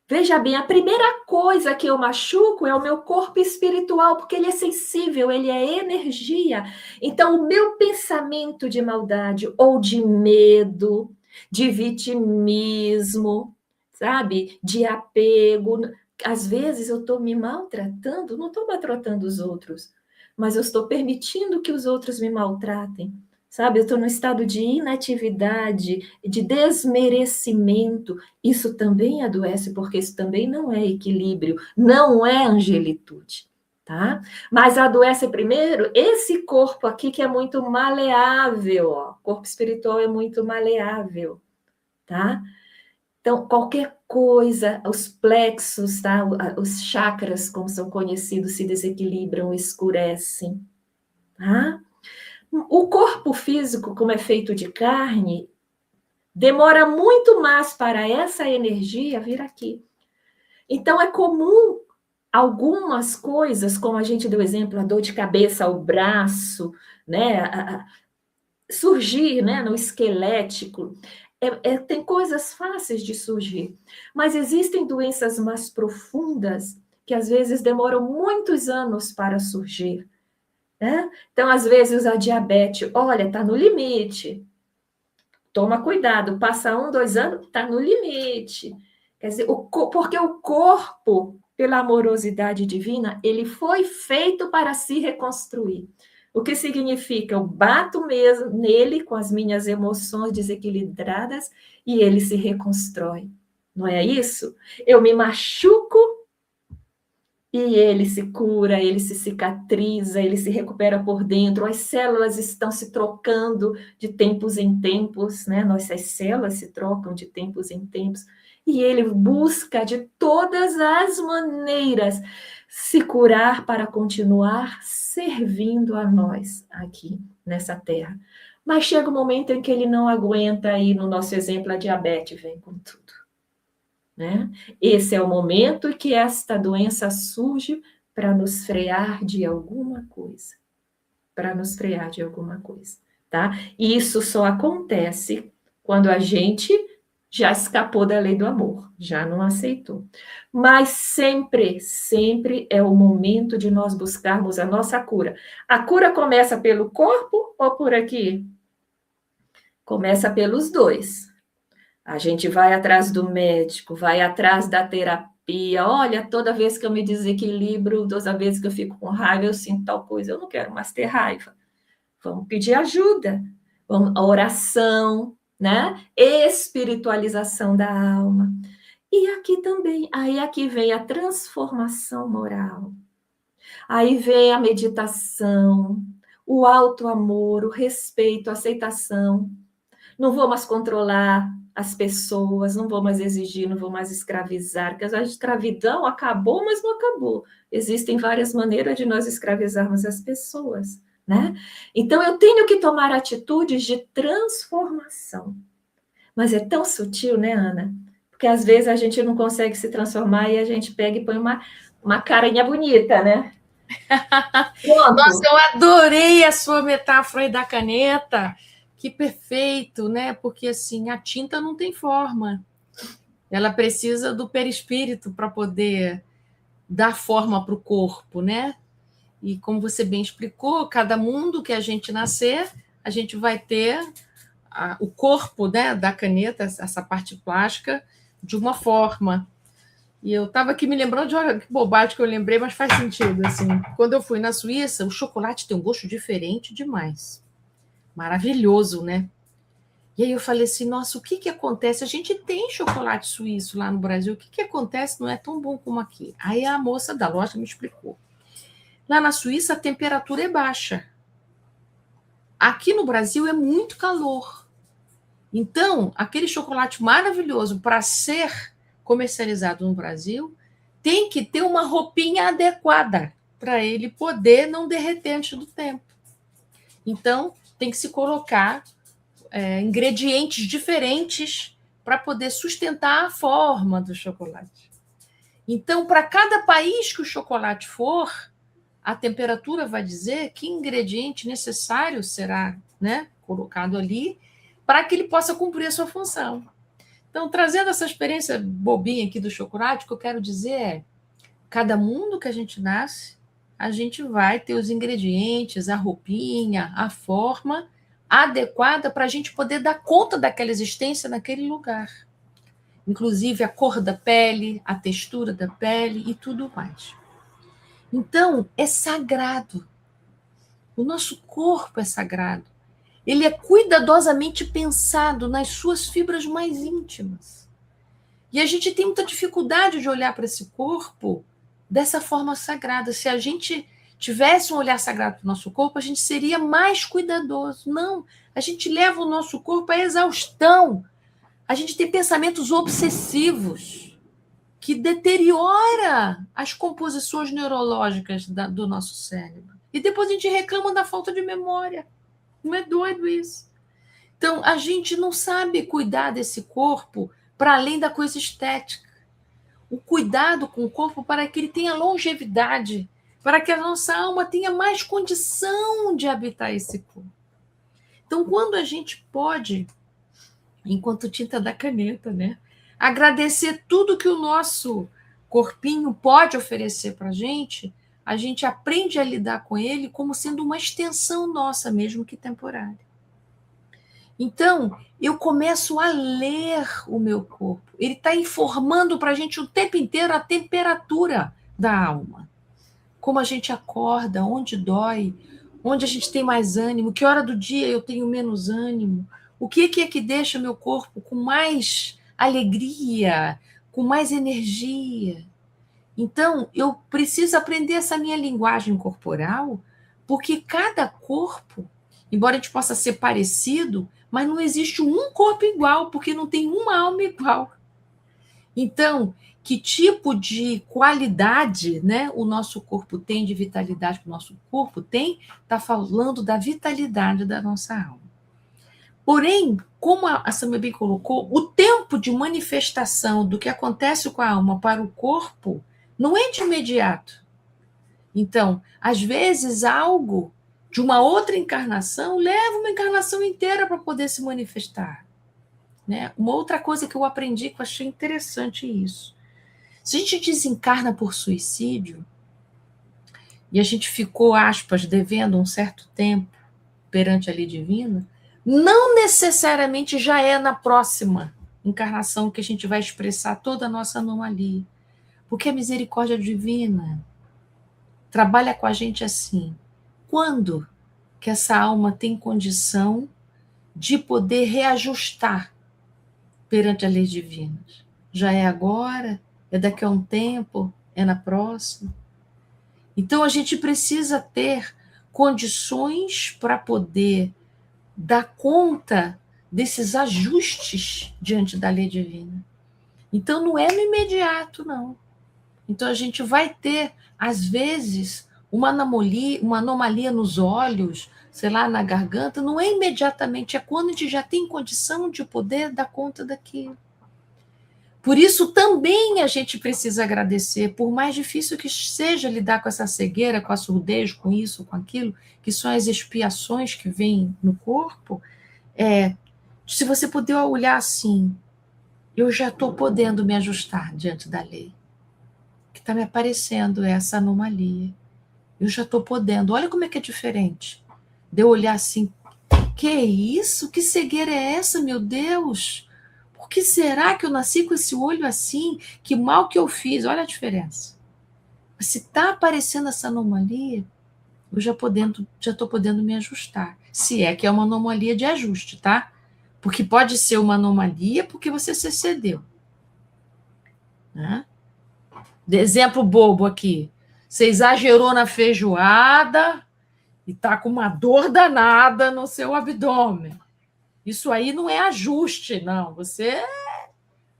Veja bem, a primeira coisa que eu machuco é o meu corpo espiritual, porque ele é sensível, ele é energia. Então, o meu pensamento de maldade ou de medo, de vitimismo, sabe? De apego. Às vezes eu estou me maltratando, não estou maltratando os outros, mas eu estou permitindo que os outros me maltratem. Sabe, eu estou no estado de inatividade, de desmerecimento. Isso também adoece, porque isso também não é equilíbrio, não é angelitude, tá? Mas adoece primeiro esse corpo aqui que é muito maleável, ó. O corpo espiritual é muito maleável, tá? Então, qualquer coisa, os plexos, tá? Os chakras, como são conhecidos, se desequilibram, escurecem, tá? O corpo físico, como é feito de carne, demora muito mais para essa energia vir aqui. Então, é comum algumas coisas, como a gente deu exemplo, a dor de cabeça, o braço, né, surgir, né, no esquelético. Tem coisas fáceis de surgir, mas existem doenças mais profundas que às vezes demoram muitos anos para surgir. Né? Então, às vezes, a diabetes, olha, está no limite. Toma cuidado, passa 1, 2 anos, está no limite. Quer dizer, porque o corpo, pela amorosidade divina, ele foi feito para se reconstruir. O que significa? Eu bato mesmo nele com as minhas emoções desequilibradas e ele se reconstrói. Não é isso? Eu me machuco e ele se cura, ele se cicatriza, ele se recupera por dentro, as células estão se trocando de tempos em tempos, né? Nossas células se trocam de tempos em tempos, e ele busca de todas as maneiras se curar para continuar servindo a nós aqui nessa terra. Mas chega um momento em que ele não aguenta, aí no nosso exemplo, a diabetes vem com tudo. Né? Esse é o momento em que esta doença surge para nos frear de alguma coisa. Para nos frear de alguma coisa, tá? E isso só acontece quando a gente já escapou da lei do amor, já não aceitou. Mas sempre, sempre é o momento de nós buscarmos a nossa cura. A cura começa pelo corpo ou por aqui? Começa pelos dois. A gente vai atrás do médico, vai atrás da terapia. Olha, toda vez que eu me desequilibro, toda vez que eu fico com raiva, eu sinto tal coisa. Eu não quero mais ter raiva. Vamos pedir ajuda. A oração, né? Espiritualização da alma. E aqui também, aí aqui vem a transformação moral. Aí vem a meditação, o auto-amor, o respeito, a aceitação. Não vou mais controlar as pessoas, não vou mais exigir, não vou mais escravizar, porque a escravidão acabou, mas não acabou. Existem várias maneiras de nós escravizarmos as pessoas, né? Então, eu tenho que tomar atitudes de transformação. Mas é tão sutil, né, Ana? Porque às vezes a gente não consegue se transformar e a gente pega e põe uma carinha bonita, né? Pronto. Nossa, eu adorei a sua metáfora aí da caneta. Que perfeito, né? Porque assim, a tinta não tem forma. Ela precisa do perispírito para poder dar forma para o corpo, né? E como você bem explicou, cada mundo que a gente nascer, a gente vai ter o corpo, né, da caneta, essa parte plástica, de uma forma. E eu estava aqui me lembrando de uma bobagem que eu lembrei, mas faz sentido. Assim, quando eu fui na Suíça, o chocolate tem um gosto diferente demais. Maravilhoso, né? E aí eu falei assim, nossa, o que acontece? A gente tem chocolate suíço lá no Brasil, o que acontece? Não é tão bom como aqui. Aí a moça da loja me explicou. Lá na Suíça a temperatura é baixa. Aqui no Brasil é muito calor. Então, aquele chocolate maravilhoso para ser comercializado no Brasil tem que ter uma roupinha adequada para ele poder não derreter antes do tempo. Então, tem que se colocar ingredientes diferentes para poder sustentar a forma do chocolate. Então, para cada país que o chocolate for, a temperatura vai dizer que ingrediente necessário será, né, colocado ali para que ele possa cumprir a sua função. Então, trazendo essa experiência bobinha aqui do chocolate, o que eu quero dizer é, cada mundo que a gente nasce, a gente vai ter os ingredientes, a roupinha, a forma adequada para a gente poder dar conta daquela existência naquele lugar. Inclusive a cor da pele, a textura da pele e tudo mais. Então, é sagrado. O nosso corpo é sagrado. Ele é cuidadosamente pensado nas suas fibras mais íntimas. E a gente tem muita dificuldade de olhar para esse corpo dessa forma sagrada. Se a gente tivesse um olhar sagrado para o nosso corpo, a gente seria mais cuidadoso. Não, a gente leva o nosso corpo à exaustão. A gente tem pensamentos obsessivos que deteriora as composições neurológicas do nosso cérebro. E depois a gente reclama da falta de memória. Não é doido isso? Então, a gente não sabe cuidar desse corpo para além da coisa estética. O cuidado com o corpo para que ele tenha longevidade, para que a nossa alma tenha mais condição de habitar esse corpo. Então, quando a gente pode, enquanto tinta da caneta, né, agradecer tudo que o nosso corpinho pode oferecer para a gente aprende a lidar com ele como sendo uma extensão nossa, mesmo que temporária. Então, eu começo a ler o meu corpo. Ele está informando para a gente o tempo inteiro a temperatura da alma. Como a gente acorda, onde dói, onde a gente tem mais ânimo, que hora do dia eu tenho menos ânimo, o que é que deixa meu corpo com mais alegria, com mais energia. Então, eu preciso aprender essa minha linguagem corporal, porque cada corpo, embora a gente possa ser parecido, mas não existe um corpo igual, porque não tem uma alma igual. Então, que tipo de qualidade, né, o nosso corpo tem, de vitalidade que o nosso corpo tem, está falando da vitalidade da nossa alma. Porém, como a Samia bem colocou, o tempo de manifestação do que acontece com a alma para o corpo não é de imediato. Então, às vezes, algo de uma outra encarnação leva uma encarnação inteira para poder se manifestar. Né? Uma outra coisa que eu aprendi, que eu achei interessante isso. Se a gente desencarna por suicídio, e a gente ficou, aspas, devendo um certo tempo perante a lei divina, não necessariamente já é na próxima encarnação que a gente vai expressar toda a nossa anomalia. Porque a misericórdia divina trabalha com a gente assim. Quando que essa alma tem condição de poder reajustar perante a lei divina? Já é agora? É daqui a um tempo? É na próxima? Então, a gente precisa ter condições para poder dar conta desses ajustes diante da lei divina. Então, não é no imediato, não. Então, a gente vai ter, às vezes, uma anomalia nos olhos, sei lá, na garganta, não é imediatamente, é quando a gente já tem condição de poder dar conta daquilo. Por isso, também a gente precisa agradecer, por mais difícil que seja lidar com essa cegueira, com a surdez, com isso, com aquilo, que são as expiações que vêm no corpo, se você puder olhar assim, eu já estou podendo me ajustar diante da lei. O que está me aparecendo é essa anomalia. Eu já estou podendo. Olha como é que é diferente. De eu olhar assim, que isso? Que cegueira é essa, meu Deus? Por que será que eu nasci com esse olho assim? Que mal que eu fiz? Olha a diferença. Mas se está aparecendo essa anomalia, eu já estou podendo me ajustar. Se é que é uma anomalia de ajuste, tá? Porque pode ser uma anomalia porque você se excedeu. Né? De exemplo bobo aqui. Você exagerou na feijoada e está com uma dor danada no seu abdômen. Isso aí não é ajuste, não. Você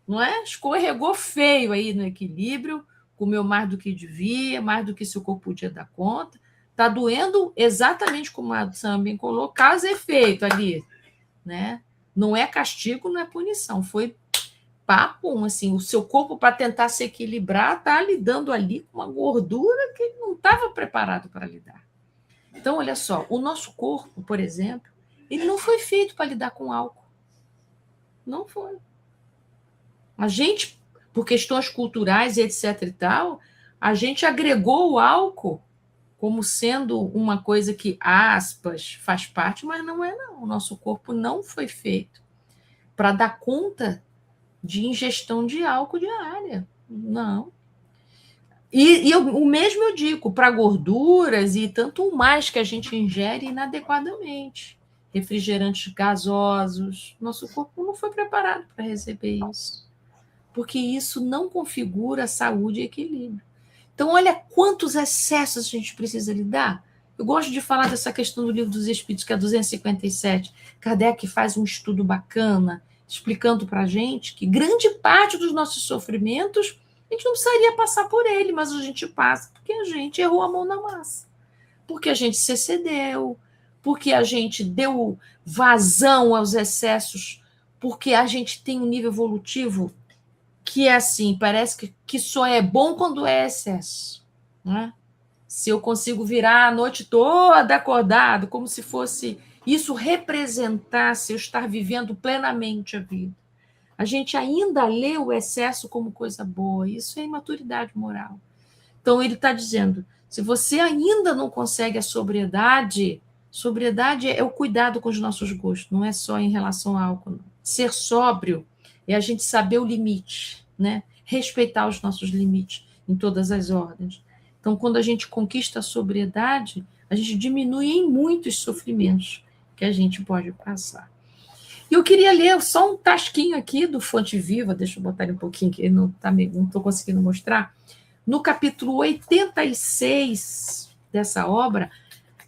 não é? Escorregou feio aí no equilíbrio, comeu mais do que devia, mais do que seu corpo podia dar conta. Está doendo exatamente como a Sam bem colocou, causa e efeito ali. Né? Não é castigo, não é punição. Foi papo, assim, o seu corpo, para tentar se equilibrar, está lidando ali com uma gordura que ele não estava preparado para lidar. Então, olha só, o nosso corpo, por exemplo, ele não foi feito para lidar com álcool. Não foi. A gente, por questões culturais e etc e tal, a gente agregou o álcool como sendo uma coisa que, aspas, faz parte, mas não é, não. O nosso corpo não foi feito para dar conta de ingestão de álcool diária. Não. E o mesmo eu digo, para gorduras e tanto mais que a gente ingere inadequadamente. Refrigerantes gasosos. Nosso corpo não foi preparado para receber isso. Porque isso não configura saúde e equilíbrio. Então, olha quantos excessos a gente precisa lidar. Eu gosto de falar dessa questão do Livro dos Espíritos, que é 257. Kardec faz um estudo bacana, explicando para a gente que grande parte dos nossos sofrimentos, a gente não precisaria passar por ele, mas a gente passa porque a gente errou a mão na massa. Porque a gente se excedeu, porque a gente deu vazão aos excessos, porque a gente tem um nível evolutivo que é assim, parece que só é bom quando é excesso. Né? Se eu consigo virar a noite toda acordado, como se fosse isso representasse eu estar vivendo plenamente a vida. A gente ainda lê o excesso como coisa boa. Isso é imaturidade moral. Então, ele está dizendo, se você ainda não consegue a sobriedade é o cuidado com os nossos gostos, não é só em relação ao álcool. Não. Ser sóbrio é a gente saber o limite, né? Respeitar os nossos limites em todas as ordens. Então, quando a gente conquista a sobriedade, a gente diminui em muitos sofrimentos que a gente pode passar. E eu queria ler só um tasquinho aqui do Fonte Viva, deixa eu botar ele um pouquinho, que não estou conseguindo mostrar. No capítulo 86 dessa obra,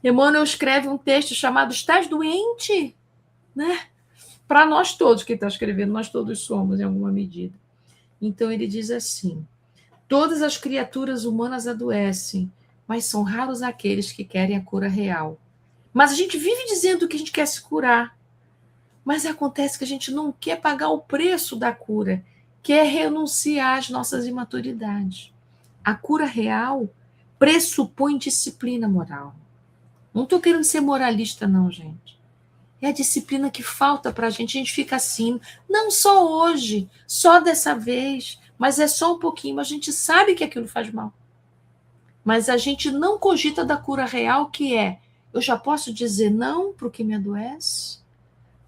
Emmanuel escreve um texto chamado Estás doente? Né? Para nós todos, que está escrevendo, nós todos somos, em alguma medida. Então, ele diz assim, todas as criaturas humanas adoecem, mas são raros aqueles que querem a cura real. Mas a gente vive dizendo que a gente quer se curar, mas acontece que a gente não quer pagar o preço da cura, quer renunciar às nossas imaturidades. A cura real pressupõe disciplina moral. Não estou querendo ser moralista, não, gente. É a disciplina que falta para a gente fica assim, não só hoje, só dessa vez, mas é só um pouquinho, a gente sabe que aquilo faz mal. Mas a gente não cogita da cura real, que é, eu já posso dizer não para o que me adoece,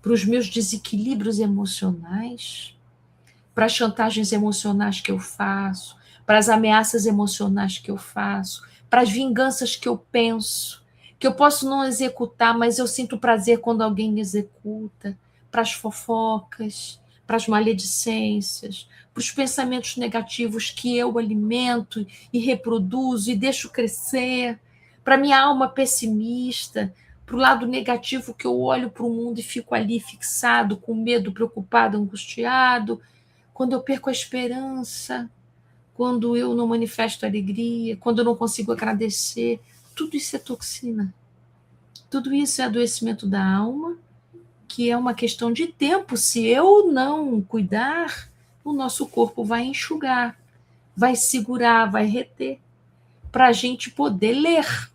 para os meus desequilíbrios emocionais, para as chantagens emocionais que eu faço, para as ameaças emocionais que eu faço, para as vinganças que eu penso, que eu posso não executar, mas eu sinto prazer quando alguém executa, para as fofocas, para as maledicências, para os pensamentos negativos que eu alimento e reproduzo e deixo crescer, para minha alma pessimista, para o lado negativo que eu olho para o mundo e fico ali fixado, com medo, preocupado, angustiado, quando eu perco a esperança, quando eu não manifesto alegria, quando eu não consigo agradecer, tudo isso é toxina. Tudo isso é adoecimento da alma, que é uma questão de tempo. Se eu não cuidar, o nosso corpo vai enxugar, vai segurar, vai reter, para a gente poder ler.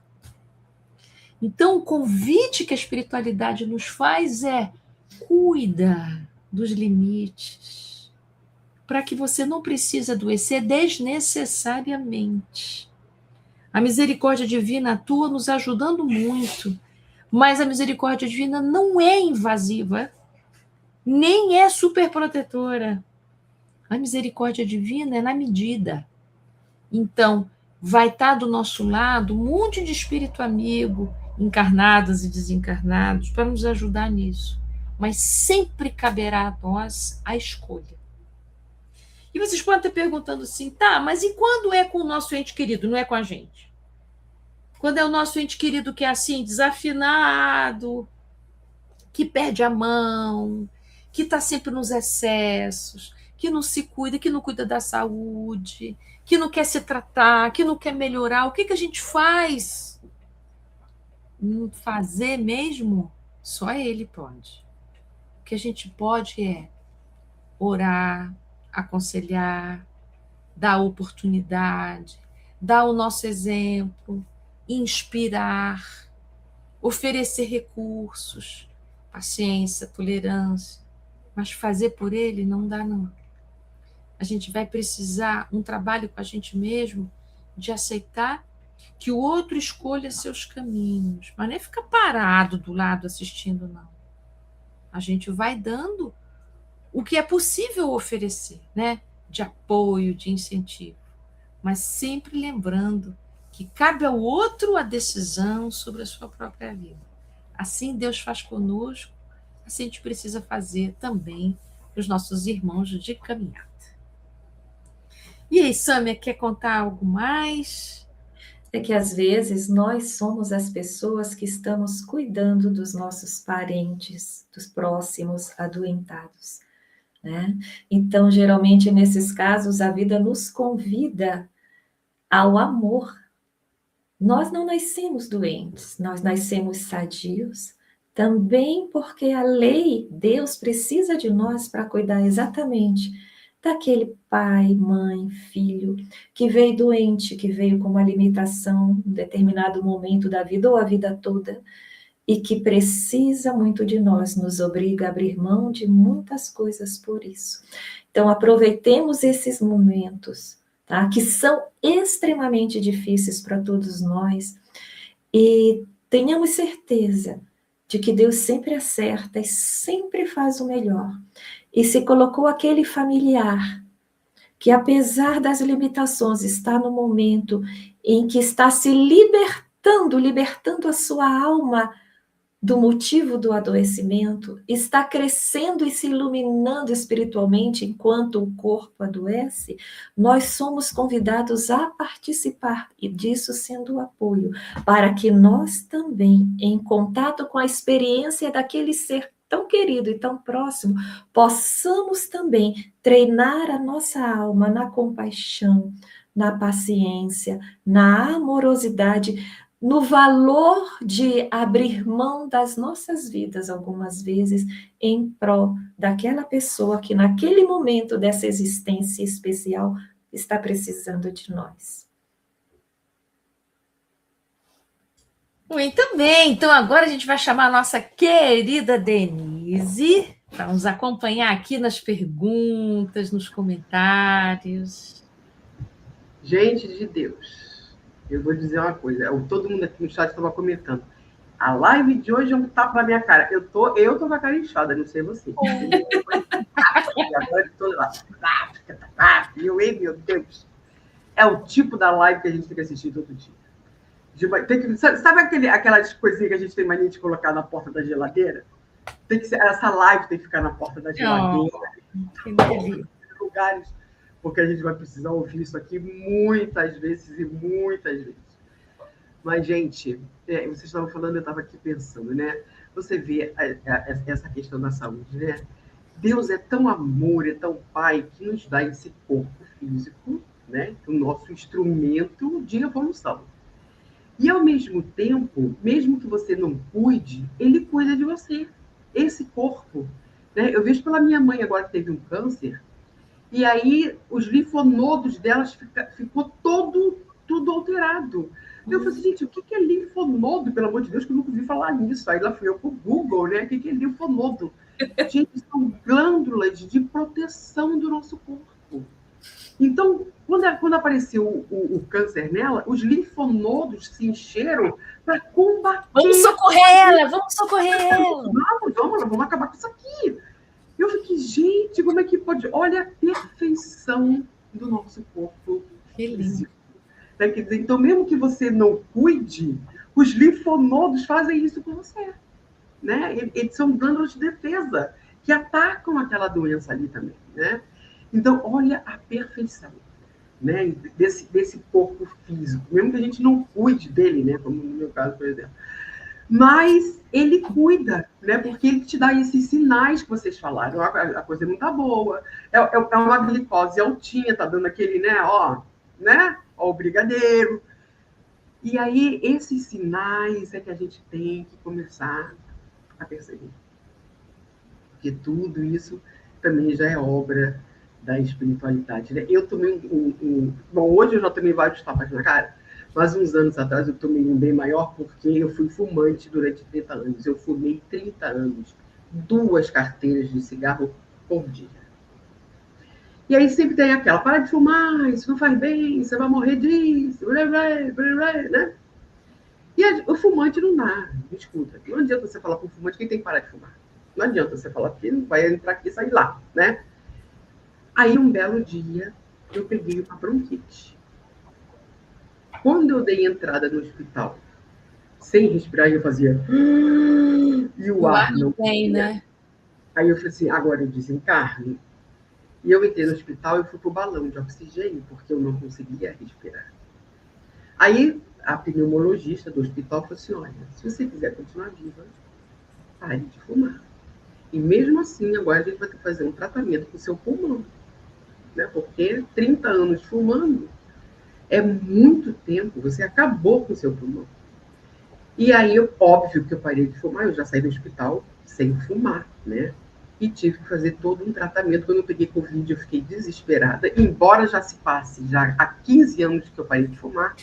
Então, o convite que a espiritualidade nos faz é: cuida dos limites, para que você não precise adoecer desnecessariamente. A misericórdia divina atua nos ajudando muito, mas a misericórdia divina não é invasiva, nem é superprotetora. A misericórdia divina é na medida. Então, vai estar do nosso lado um monte de espírito amigo, encarnados e desencarnados, para nos ajudar nisso. Mas sempre caberá a nós a escolha. E vocês podem estar perguntando assim, tá, mas e quando é com o nosso ente querido, não é com a gente? Quando é o nosso ente querido que é assim, desafinado, que perde a mão, que está sempre nos excessos, que não se cuida, que não cuida da saúde, que não quer se tratar, que não quer melhorar, o que a gente faz? Fazer mesmo? Só ele pode. O que a gente pode é orar, aconselhar, dar oportunidade, dar o nosso exemplo, inspirar, oferecer recursos, paciência, tolerância, mas fazer por ele não dá, não. A gente vai precisar um trabalho com a gente mesmo de aceitar que o outro escolha seus caminhos, mas não é ficar parado do lado assistindo, não. A gente vai dando o que é possível oferecer, né? De apoio, de incentivo, mas sempre lembrando que cabe ao outro a decisão sobre a sua própria vida. Assim Deus faz conosco, assim a gente precisa fazer também para os nossos irmãos de caminhada. E aí, Sâmia, quer contar algo mais? É que às vezes nós somos as pessoas que estamos cuidando dos nossos parentes, dos próximos adoentados, né? Então, geralmente, nesses casos, a vida nos convida ao amor. Nós não nascemos doentes, nós nascemos sadios, também porque a lei, Deus precisa de nós para cuidar exatamente daquele pai, mãe, filho, que veio doente, que veio com uma limitação em determinado momento da vida ou a vida toda, e que precisa muito de nós, nos obriga a abrir mão de muitas coisas por isso. Então, aproveitemos esses momentos, tá? Que são extremamente difíceis para todos nós, e tenhamos certeza de que Deus sempre acerta e sempre faz o melhor. E se colocou aquele familiar que, apesar das limitações, está no momento em que está se libertando a sua alma do motivo do adoecimento, está crescendo e se iluminando espiritualmente enquanto o corpo adoece, nós somos convidados a participar, e disso sendo o apoio, para que nós também, em contato com a experiência daquele ser tão querido e tão próximo, possamos também treinar a nossa alma na compaixão, na paciência, na amorosidade, no valor de abrir mão das nossas vidas, algumas vezes, em prol daquela pessoa que, naquele momento dessa existência especial, está precisando de nós. Muito bem, então agora a gente vai chamar a nossa querida Denise para nos acompanhar aqui nas perguntas, nos comentários. Gente de Deus, eu vou dizer uma coisa, todo mundo aqui no chat estava comentando. A live de hoje é um tapa na minha cara. Eu tô com a cara inchada, não sei você. Agora de todo lado. E eu, ei, meu Deus, é o tipo da live que a gente tem que assistir todo dia. Sabe aquelas coisinhas que a gente tem mania de colocar na porta da geladeira? Essa live tem que ficar na porta da geladeira. Oh, lugares, porque a gente vai precisar ouvir isso aqui muitas vezes e muitas vezes. Mas, gente, vocês estavam falando, eu estava aqui pensando, né? Você vê essa questão da saúde, né? Deus é tão amor, é tão pai, que nos dá esse corpo físico, né? O nosso instrumento de evolução. E, ao mesmo tempo, mesmo que você não cuide, ele cuida de você. Esse corpo, né? Eu vejo pela minha mãe agora que teve um câncer, e aí os linfonodos delas ficou tudo alterado. Eu falei assim, gente, o que é linfonodo? Pelo amor de Deus, que eu nunca ouvi falar nisso. Aí lá fui eu pro Google, né? O que é linfonodo? Gente, são glândulas de proteção do nosso corpo. Então, quando apareceu o câncer nela, os linfonodos se encheram para combater. Vamos socorrer ela, vamos socorrer ela. Vamos acabar com isso aqui. Eu fiquei, gente, como é que pode? Olha a perfeição do nosso corpo físico. Né? Quer dizer, então, mesmo que você não cuide, os linfonodos fazem isso com você. Né? Eles são glândulas de defesa que atacam aquela doença ali também. Né? Então, olha a perfeição, né? desse corpo físico, mesmo que a gente não cuide dele, né? Como no meu caso, por exemplo. Mas ele cuida, né? Porque ele te dá esses sinais que vocês falaram. A coisa não está boa, é uma glicose altinha, está dando aquele, né? Ó, o brigadeiro. E aí, esses sinais é que a gente tem que começar a perceber. Porque tudo isso também já é obra da espiritualidade, né? Eu tomei Bom, hoje eu já tomei vários tapas na cara, mas uns anos atrás eu tomei um bem maior porque eu fui fumante durante 30 anos. Eu fumei 30 anos, 2 carteiras de cigarro por dia. E aí sempre tem aquela, para de fumar, isso não faz bem, você vai morrer disso, né? E o fumante não dá, me escuta. Não adianta você falar para o fumante que ele tem que parar de fumar. Não adianta você falar que não vai entrar aqui e sair lá, né? Aí, um belo dia, eu peguei uma bronquite. Quando eu dei entrada no hospital, sem respirar, eu fazia... E o ar não vem, né? Aí eu falei assim, agora eu desencarno. E eu entrei no hospital e fui pro balão de oxigênio, porque eu não conseguia respirar. Aí, a pneumologista do hospital falou assim, olha, se você quiser continuar viva, pare de fumar. E mesmo assim, agora a gente vai ter que fazer um tratamento com o seu pulmão. Né? Porque 30 anos fumando é muito tempo, você acabou com o seu pulmão. E aí, óbvio que eu parei de fumar, eu já saí do hospital sem fumar, né? E tive que fazer todo um tratamento. Quando eu peguei Covid, eu fiquei desesperada, embora já se passe já há 15 anos que eu parei de fumar,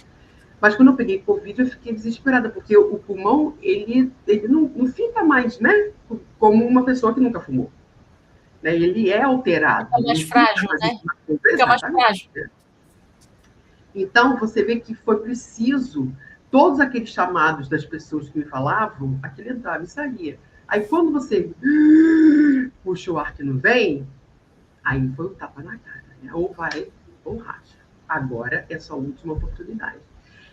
mas quando eu peguei Covid, eu fiquei desesperada, porque o pulmão, ele não fica mais, né? Como uma pessoa que nunca fumou. Né? Ele é alterado. Fica mais frágil, né? Fica mais frágil. Então, você vê que foi preciso, todos aqueles chamados das pessoas que me falavam, aquele entrava e saía. Aí, quando você puxa o ar que não vem, aí foi um tapa na cara. Né? Ou vai, ou racha. Agora é sua última oportunidade.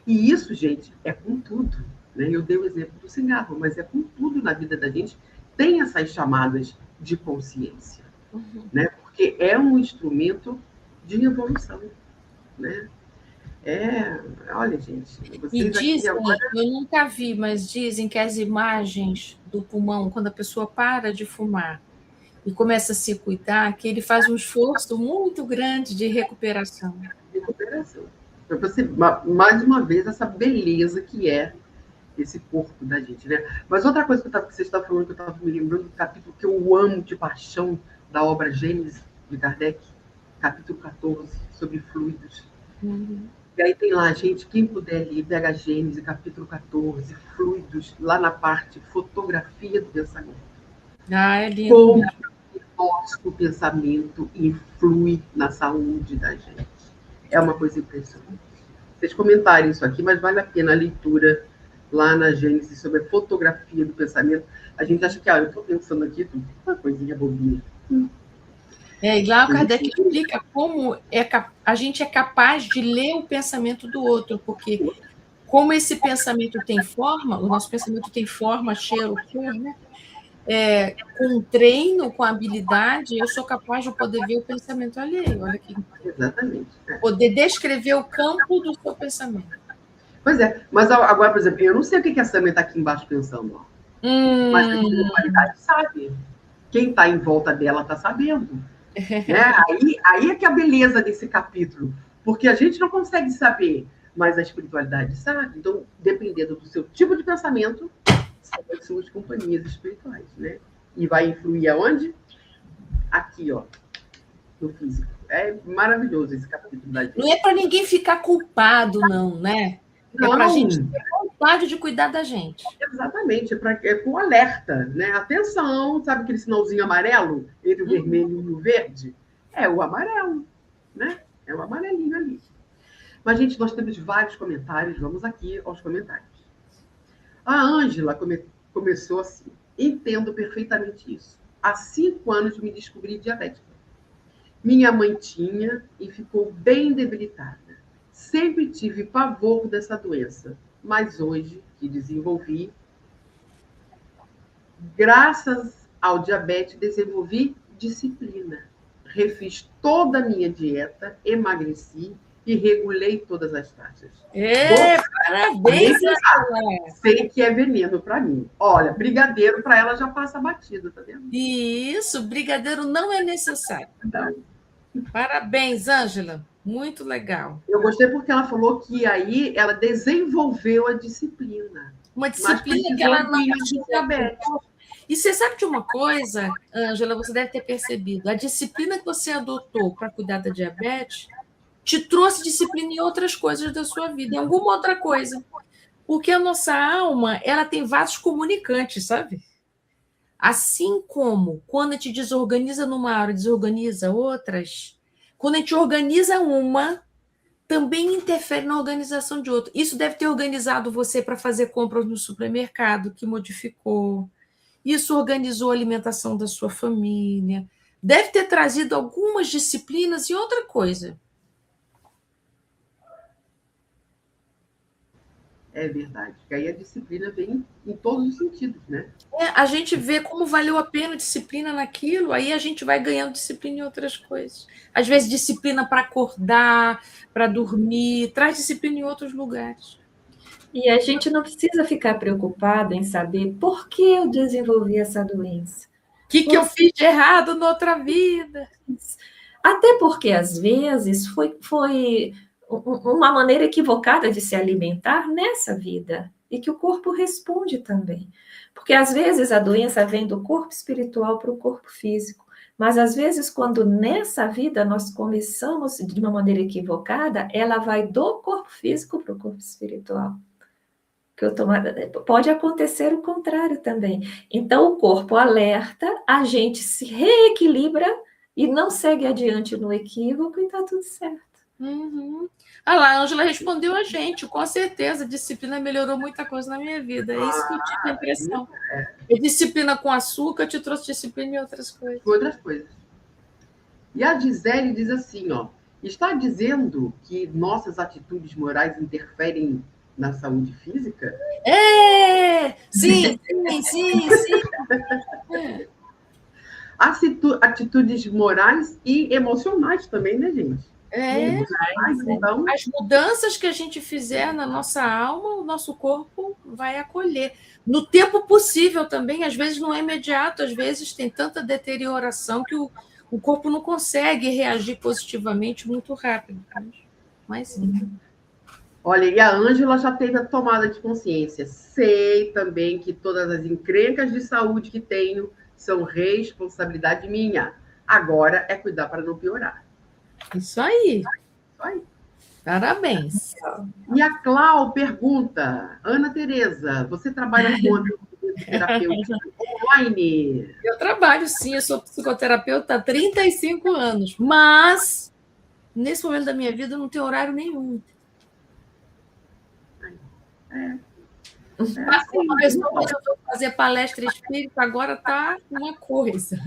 E isso, gente, é com tudo. Né? Eu dei o exemplo do cigarro, mas é com tudo na vida da gente. Tem essas chamadas de consciência. Né? Porque é um instrumento de evolução. Né? Olha, gente, e dizem, agora... eu nunca vi, mas dizem que as imagens do pulmão, quando a pessoa para de fumar e começa a se cuidar, que ele faz um esforço muito grande de recuperação. Para você, mais uma vez, essa beleza que é esse corpo da gente, né? Mas outra coisa que você estava falando, que eu estava me lembrando do capítulo que eu amo de paixão da obra Gênesis, de Kardec, capítulo 14, sobre fluidos. E aí tem lá, gente, quem puder ler, pega a Gênesis, capítulo 14, fluidos, lá na parte fotografia do pensamento. É lindo. Como o nosso pensamento influi na saúde da gente. É uma coisa impressionante. Vocês comentaram isso aqui, mas vale a pena a leitura lá na Gênesis sobre a fotografia do pensamento. A gente acha que, eu estou pensando aqui, uma coisinha bobinha. E lá o Kardec explica como a gente é capaz de ler o pensamento do outro, porque como esse pensamento tem forma, o nosso pensamento tem forma, cheiro, cor, né? Com treino, com habilidade, eu sou capaz de poder ver o pensamento alheio. Olha que Exatamente. poder descrever o campo do seu pensamento. Pois é, mas agora, por exemplo, eu não sei o que a Samia está aqui embaixo pensando, ó. Mas a espiritualidade sabe. Quem está em volta dela está sabendo. Né? Aí é que é a beleza desse capítulo, porque a gente não consegue saber, mas a espiritualidade sabe. Então, dependendo do seu tipo de pensamento, são as suas companhias espirituais, né? E vai influir aonde? Aqui, ó, no físico. É maravilhoso esse capítulo da gente. Não é para ninguém ficar culpado, não, né? É para a gente ter vontade de cuidar da gente. Exatamente, é com alerta, né? Atenção, sabe aquele sinalzinho amarelo entre o vermelho e o verde? É o amarelo, né? É o amarelinho ali. Mas, gente, nós temos vários comentários, vamos aqui aos comentários. A Ângela começou assim: entendo perfeitamente isso. Há 5 anos me descobri diabética. Minha mãe tinha e ficou bem debilitada. Sempre tive pavor dessa doença, mas hoje que desenvolvi, graças ao diabetes, desenvolvi disciplina. Refiz toda a minha dieta, emagreci e regulei todas as taxas. Parabéns! Sei que é veneno para mim. Olha, brigadeiro para ela já passa batida, tá vendo? Isso, brigadeiro não é necessário. Não. Parabéns, Ângela. Muito legal. Eu gostei porque ela falou que aí ela desenvolveu a disciplina. Uma disciplina que ela não tinha diabetes. E você sabe de uma coisa, Ângela, você deve ter percebido, a disciplina que você adotou para cuidar da diabetes te trouxe disciplina em outras coisas da sua vida, em alguma outra coisa. Porque a nossa alma, ela tem vasos comunicantes, sabe? Assim como quando a gente desorganiza numa área, desorganiza outras, quando a gente organiza uma, também interfere na organização de outra. Isso deve ter organizado você para fazer compras no supermercado, que modificou. Isso organizou a alimentação da sua família. Deve ter trazido algumas disciplinas e outra coisa. É verdade. Porque aí a disciplina vem em todos os sentidos, né? A gente vê como valeu a pena a disciplina naquilo, aí a gente vai ganhando disciplina em outras coisas. Às vezes, disciplina para acordar, para dormir, traz disciplina em outros lugares. E a gente não precisa ficar preocupado em saber por que eu desenvolvi essa doença. O que eu fiz de errado na outra vida? Até porque, às vezes, foi uma maneira equivocada de se alimentar nessa vida, e que o corpo responde também. Porque, às vezes, a doença vem do corpo espiritual para o corpo físico, mas, às vezes, quando nessa vida nós começamos de uma maneira equivocada, ela vai do corpo físico para o corpo espiritual. Pode acontecer o contrário também. Então, o corpo alerta, a gente se reequilibra e não segue adiante no equívoco e está tudo certo. Uhum. Ah lá, a Ângela respondeu a gente, com certeza, a disciplina melhorou muita coisa na minha vida. É isso que eu tive a impressão. A disciplina com açúcar te trouxe disciplina em outras coisas. Outras coisas. E a Gisele diz assim, ó, está dizendo que nossas atitudes morais interferem na saúde física? Sim. Atitudes morais e emocionais também, né, gente? Então... As mudanças que a gente fizer na nossa alma, o nosso corpo vai acolher. No tempo possível também, às vezes não é imediato, às vezes tem tanta deterioração que o corpo não consegue reagir positivamente muito rápido. Mas sim. Olha, e a Ângela já teve a tomada de consciência. Sei também que todas as encrencas de saúde que tenho são responsabilidade minha. Agora é cuidar para não piorar. Isso aí. Parabéns. E a Clau pergunta, Ana Tereza, você trabalha com atendimento terapêutico online? Eu trabalho, sim, eu sou psicoterapeuta há 35 anos, mas nesse momento da minha vida eu não tenho horário nenhum. Uma pessoa que eu vou fazer palestra espírita, agora está uma coisa.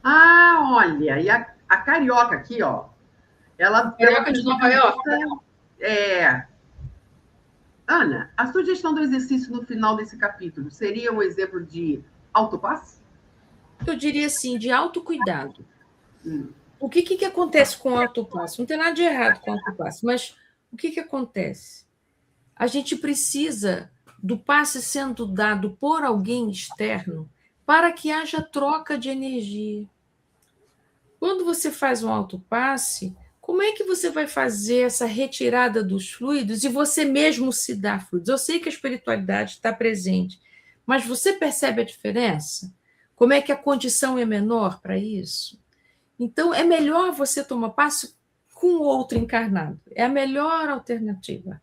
Ah, olha, e a Carioca aqui, ó. Carioca de Nova York. Ana, a sugestão do exercício no final desse capítulo seria um exemplo de autopasse? Eu diria assim, de autocuidado. O que acontece com o autopasse? Não tem nada de errado com o autopasse, mas o que acontece? A gente precisa do passe sendo dado por alguém externo para que haja troca de energia. Quando você faz um autopasse, como é que você vai fazer essa retirada dos fluidos e você mesmo se dá fluidos? Eu sei que a espiritualidade está presente, mas você percebe a diferença? Como é que a condição é menor para isso? Então, é melhor você tomar passe com outro encarnado. É a melhor alternativa.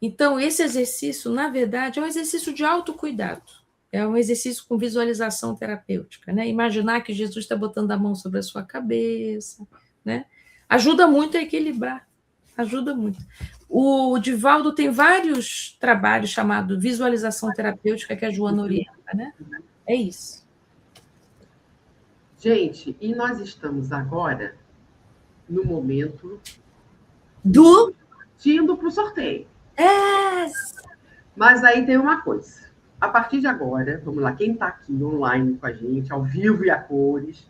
Então, esse exercício, na verdade, é um exercício de autocuidado. É um exercício com visualização terapêutica, né? Imaginar que Jesus está botando a mão sobre a sua cabeça, né? Ajuda muito a equilibrar, ajuda muito. O Divaldo tem vários trabalhos chamados visualização terapêutica que a Joana orienta, né? É isso. Gente, e nós estamos agora no momento indo para o sorteio. Mas aí tem uma coisa. A partir de agora, vamos lá, quem está aqui online com a gente, ao vivo e a cores,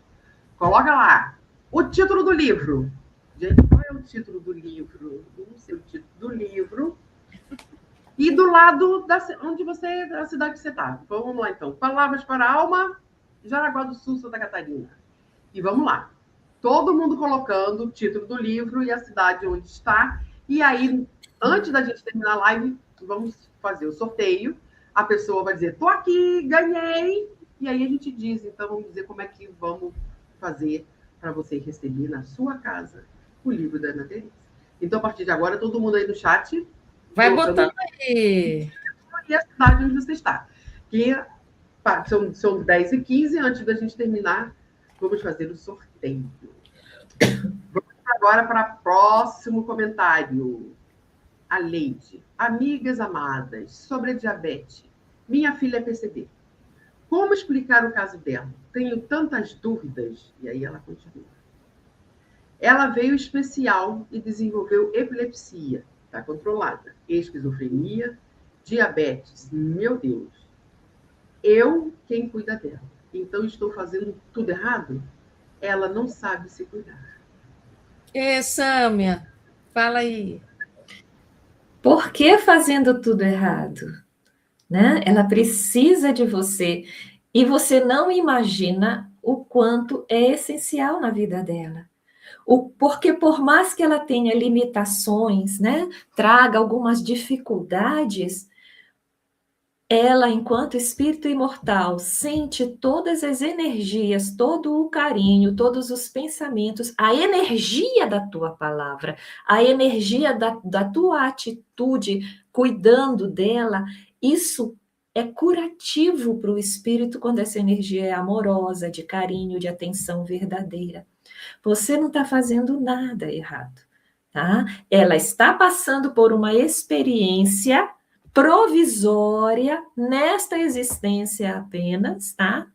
coloca lá o título do livro. Gente, qual é o título do livro? Não sei o título do livro. E do lado da cidade que você está. Vamos lá, então. Palavras para a Alma, Jaraguá do Sul, Santa Catarina. E vamos lá. Todo mundo colocando o título do livro e a cidade onde está. E aí, antes da gente terminar a live, vamos fazer o sorteio. A pessoa vai dizer, tô aqui, ganhei. E aí a gente diz, então vamos dizer como é que vamos fazer para você receber na sua casa o livro da Ana Teresa. Então, a partir de agora, todo mundo aí no chat... Vai botando aí. E a cidade onde você está. Que são 10h15, antes da gente terminar, vamos fazer o sorteio. Vamos agora para o próximo comentário. A Leide. Amigas amadas, sobre a diabetes. Minha filha PCD. Como explicar o caso dela? Tenho tantas dúvidas. E aí ela continua. Ela veio especial e desenvolveu epilepsia. Está controlada. Esquizofrenia, diabetes. Meu Deus. Eu quem cuida dela. Então, estou fazendo tudo errado? Ela não sabe se cuidar. Sâmia, fala aí. Por que fazendo tudo errado? Né? Ela precisa de você. E você não imagina o quanto é essencial na vida dela. Porque por mais que ela tenha limitações, né, traga algumas dificuldades, ela, enquanto espírito imortal, sente todas as energias, todo o carinho, todos os pensamentos, a energia da tua palavra, a energia da tua atitude, cuidando dela. Isso é curativo para o espírito quando essa energia é amorosa, de carinho, de atenção verdadeira. Você não está fazendo nada errado, tá? Ela está passando por uma experiência provisória nesta existência apenas, tá?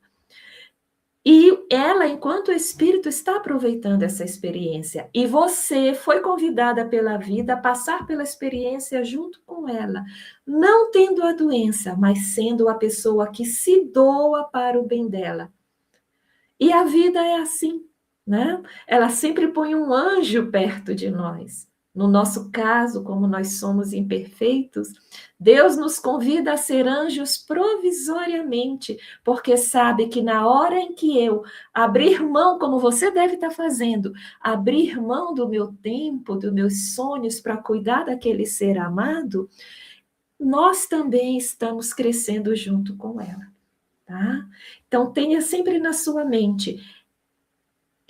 E ela, enquanto espírito, está aproveitando essa experiência. E você foi convidada pela vida a passar pela experiência junto com ela, não tendo a doença, mas sendo a pessoa que se doa para o bem dela. E a vida é assim, né? Ela sempre põe um anjo perto de nós. No nosso caso, como nós somos imperfeitos, Deus nos convida a ser anjos provisoriamente, porque sabe que na hora em que eu abrir mão, como você deve estar fazendo, abrir mão do meu tempo, dos meus sonhos para cuidar daquele ser amado, nós também estamos crescendo junto com ela, tá? Então, tenha sempre na sua mente,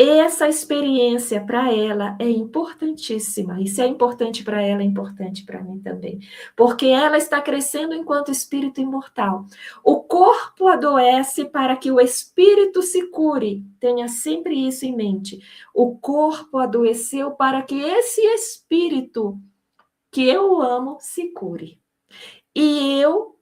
essa experiência para ela é importantíssima. E se é importante para ela, é importante para mim também. Porque ela está crescendo enquanto espírito imortal. O corpo adoece para que o espírito se cure. Tenha sempre isso em mente. O corpo adoeceu para que esse espírito que eu amo se cure. E eu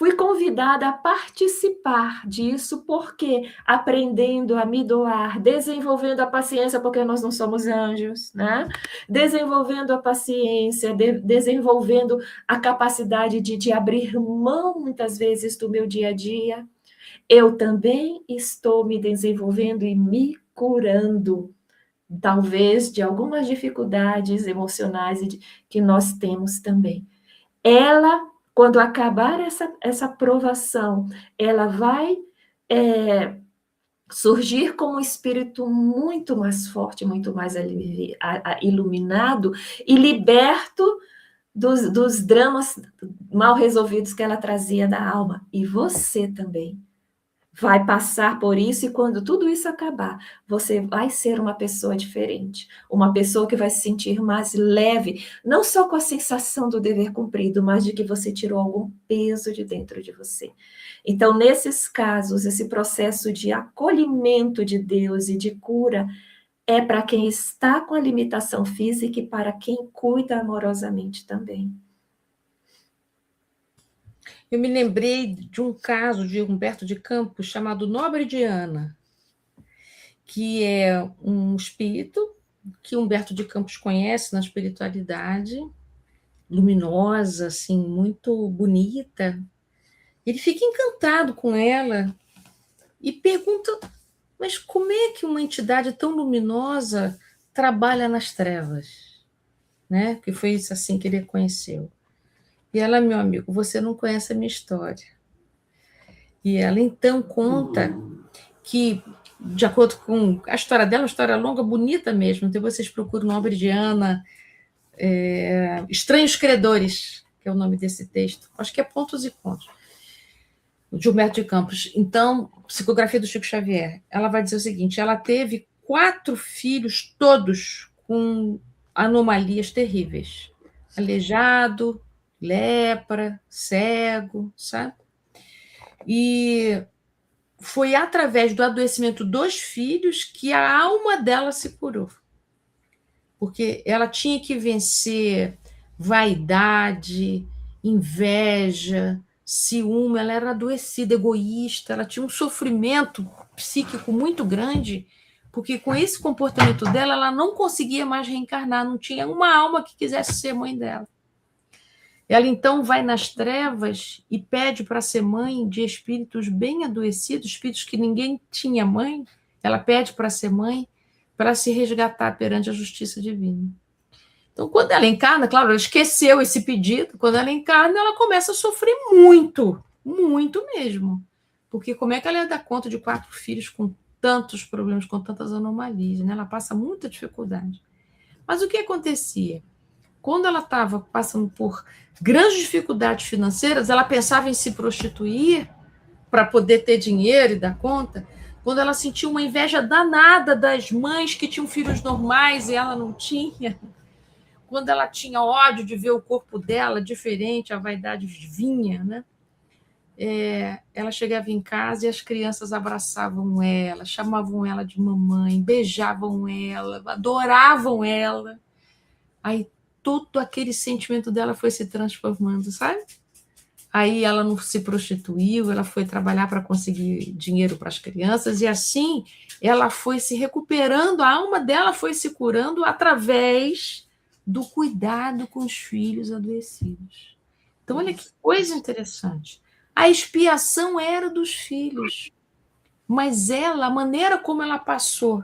fui convidada a participar disso, porque aprendendo a me doar, desenvolvendo a paciência, porque nós não somos anjos, né? Desenvolvendo a paciência, desenvolvendo a capacidade de abrir mão, muitas vezes, do meu dia a dia, eu também estou me desenvolvendo e me curando, talvez, de algumas dificuldades emocionais que nós temos também. Ela, quando acabar essa provação, ela vai surgir com um espírito muito mais forte, muito mais iluminado e liberto dos dramas mal resolvidos que ela trazia da alma. E você também vai passar por isso, e quando tudo isso acabar, você vai ser uma pessoa diferente, uma pessoa que vai se sentir mais leve, não só com a sensação do dever cumprido, mas de que você tirou algum peso de dentro de você. Então, nesses casos, esse processo de acolhimento de Deus e de cura é para quem está com a limitação física e para quem cuida amorosamente também. Eu me lembrei de um caso de Humberto de Campos chamado Nobre de Ana, que é um espírito que Humberto de Campos conhece na espiritualidade, luminosa, assim, muito bonita. Ele fica encantado com ela e pergunta, mas como é que uma entidade tão luminosa trabalha nas trevas? Né? Porque foi isso assim que ele conheceu. E ela, meu amigo, você não conhece a minha história. E ela então conta que, de acordo com a história dela, uma história longa, bonita mesmo, então vocês procuram Nobre de Ana, Estranhos Credores, que é o nome desse texto, acho que é Pontos e Contos, de Humberto de Campos. Então, psicografia do Chico Xavier, ela vai dizer o seguinte, ela teve 4 filhos, todos com anomalias terríveis, aleijado, lepra, cego, sabe? E foi através do adoecimento dos filhos que a alma dela se curou. Porque ela tinha que vencer vaidade, inveja, ciúme, ela era adoecida, egoísta, ela tinha um sofrimento psíquico muito grande, porque com esse comportamento dela, ela não conseguia mais reencarnar, não tinha uma alma que quisesse ser mãe dela. Ela, então, vai nas trevas e pede para ser mãe de espíritos bem adoecidos, espíritos que ninguém tinha mãe. Ela pede para ser mãe, para se resgatar perante a justiça divina. Então, quando ela encarna, claro, ela esqueceu esse pedido, quando ela encarna, ela começa a sofrer muito, muito mesmo. Porque como é que ela ia dar conta de 4 filhos com tantos problemas, com tantas anomalias, né? Ela passa muita dificuldade. Mas o que acontecia? Quando ela estava passando por grandes dificuldades financeiras, ela pensava em se prostituir para poder ter dinheiro e dar conta. Quando ela sentia uma inveja danada das mães que tinham filhos normais e ela não tinha. Quando ela tinha ódio de ver o corpo dela diferente, a vaidade vinha, né? Ela chegava em casa e as crianças abraçavam ela, chamavam ela de mamãe, beijavam ela, adoravam ela. Aí todo aquele sentimento dela foi se transformando, sabe? Aí ela não se prostituiu, ela foi trabalhar para conseguir dinheiro para as crianças, e assim ela foi se recuperando, a alma dela foi se curando através do cuidado com os filhos adoecidos. Então, olha que coisa interessante. A expiação era dos filhos, mas ela, a maneira como ela passou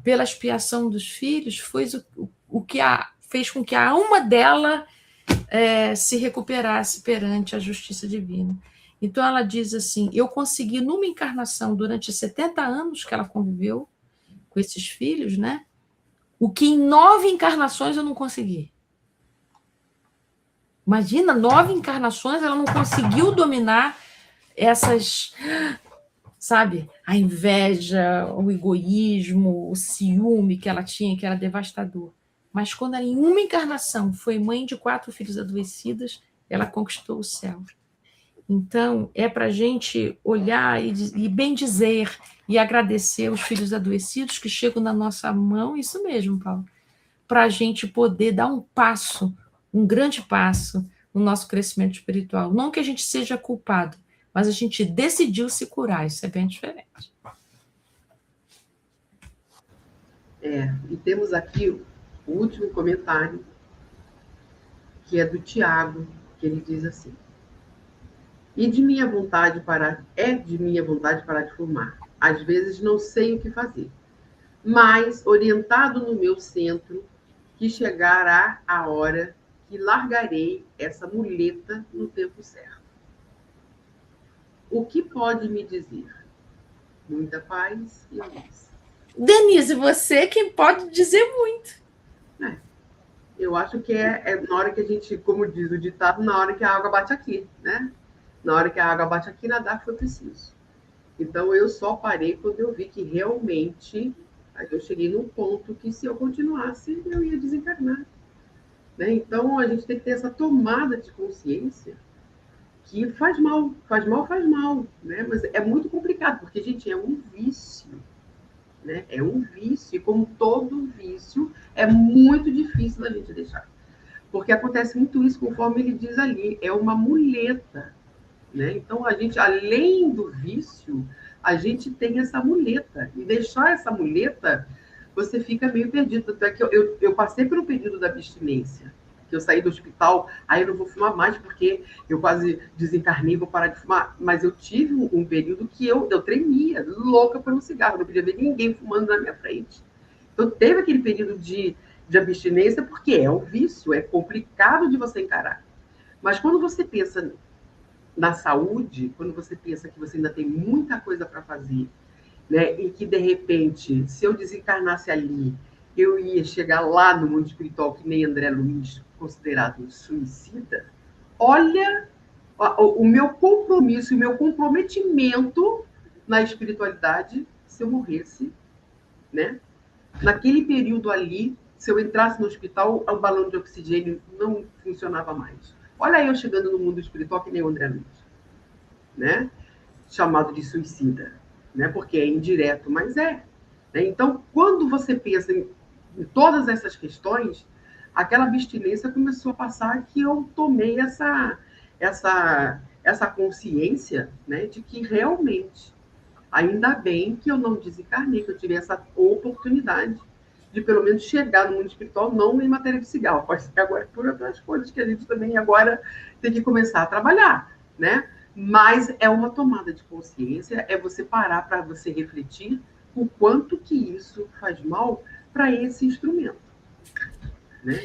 pela expiação dos filhos foi o que fez com que a alma dela se recuperasse perante a justiça divina. Então ela diz assim, eu consegui numa encarnação, durante 70 anos que ela conviveu com esses filhos, né? O que em 9 encarnações eu não consegui. Imagina, 9 encarnações ela não conseguiu dominar essas, sabe, a inveja, o egoísmo, o ciúme que ela tinha, que era devastador. Mas quando ela, em uma encarnação, foi mãe de 4 filhos adoecidos, ela conquistou o céu. Então, é para a gente olhar e bem dizer e agradecer os filhos adoecidos que chegam na nossa mão, isso mesmo, Paulo, para a gente poder dar um passo, um grande passo, no nosso crescimento espiritual. Não que a gente seja culpado, mas a gente decidiu se curar, isso é bem diferente. E temos aqui o último comentário, que é do Tiago, que ele diz assim: é de minha vontade parar de fumar. Às vezes não sei o que fazer, mas orientado no meu centro, que chegará a hora que largarei essa muleta no tempo certo. O que pode me dizer? Muita paz e luz. Denise, você quem pode dizer muito. Eu acho que é na hora que a gente, como diz o ditado, na hora que a água bate aqui, né? Na hora que a água bate aqui, nadar foi preciso. Então, eu só parei quando eu vi que realmente eu cheguei num ponto que, se eu continuasse, eu ia desencarnar. Né? Então, a gente tem que ter essa tomada de consciência que faz mal. Né? Mas é muito complicado, porque, gente, é um vício. Né? É um vício, e como todo vício, é muito difícil da gente deixar. Porque acontece muito isso, conforme ele diz ali, é uma muleta. Né? Então, a gente, além do vício, a gente tem essa muleta. E deixar essa muleta, você fica meio perdido. Até que eu passei pelo período da abstinência, que eu saí do hospital, aí eu não vou fumar mais, porque eu quase desencarnei, vou parar de fumar. Mas eu tive um período que eu tremia, louca por um cigarro, não podia ver ninguém fumando na minha frente. Então, teve aquele período de abstinência, porque é um vício, é complicado de você encarar. Mas quando você pensa na saúde, quando você pensa que você ainda tem muita coisa para fazer, né, e que, de repente, se eu desencarnasse ali, eu ia chegar lá no mundo espiritual, que nem André Luiz, considerado suicida, olha o meu compromisso, o meu comprometimento na espiritualidade, se eu morresse, né? Naquele período ali, se eu entrasse no hospital, o balão de oxigênio não funcionava mais. Olha eu chegando no mundo espiritual que nem o André Luiz, né? Chamado de suicida, né? Porque é indireto, mas é. Né? Então, quando você pensa em todas essas questões, aquela abstinência começou a passar, que eu tomei essa consciência, né? De que realmente, ainda bem que eu não desencarnei, que eu tive essa oportunidade de pelo menos chegar no mundo espiritual, não em matéria de cigarro, pode ser agora por outras coisas que a gente também agora tem que começar a trabalhar, né? Mas é uma tomada de consciência, é você parar para você refletir o quanto que isso faz mal para esse instrumento. Né?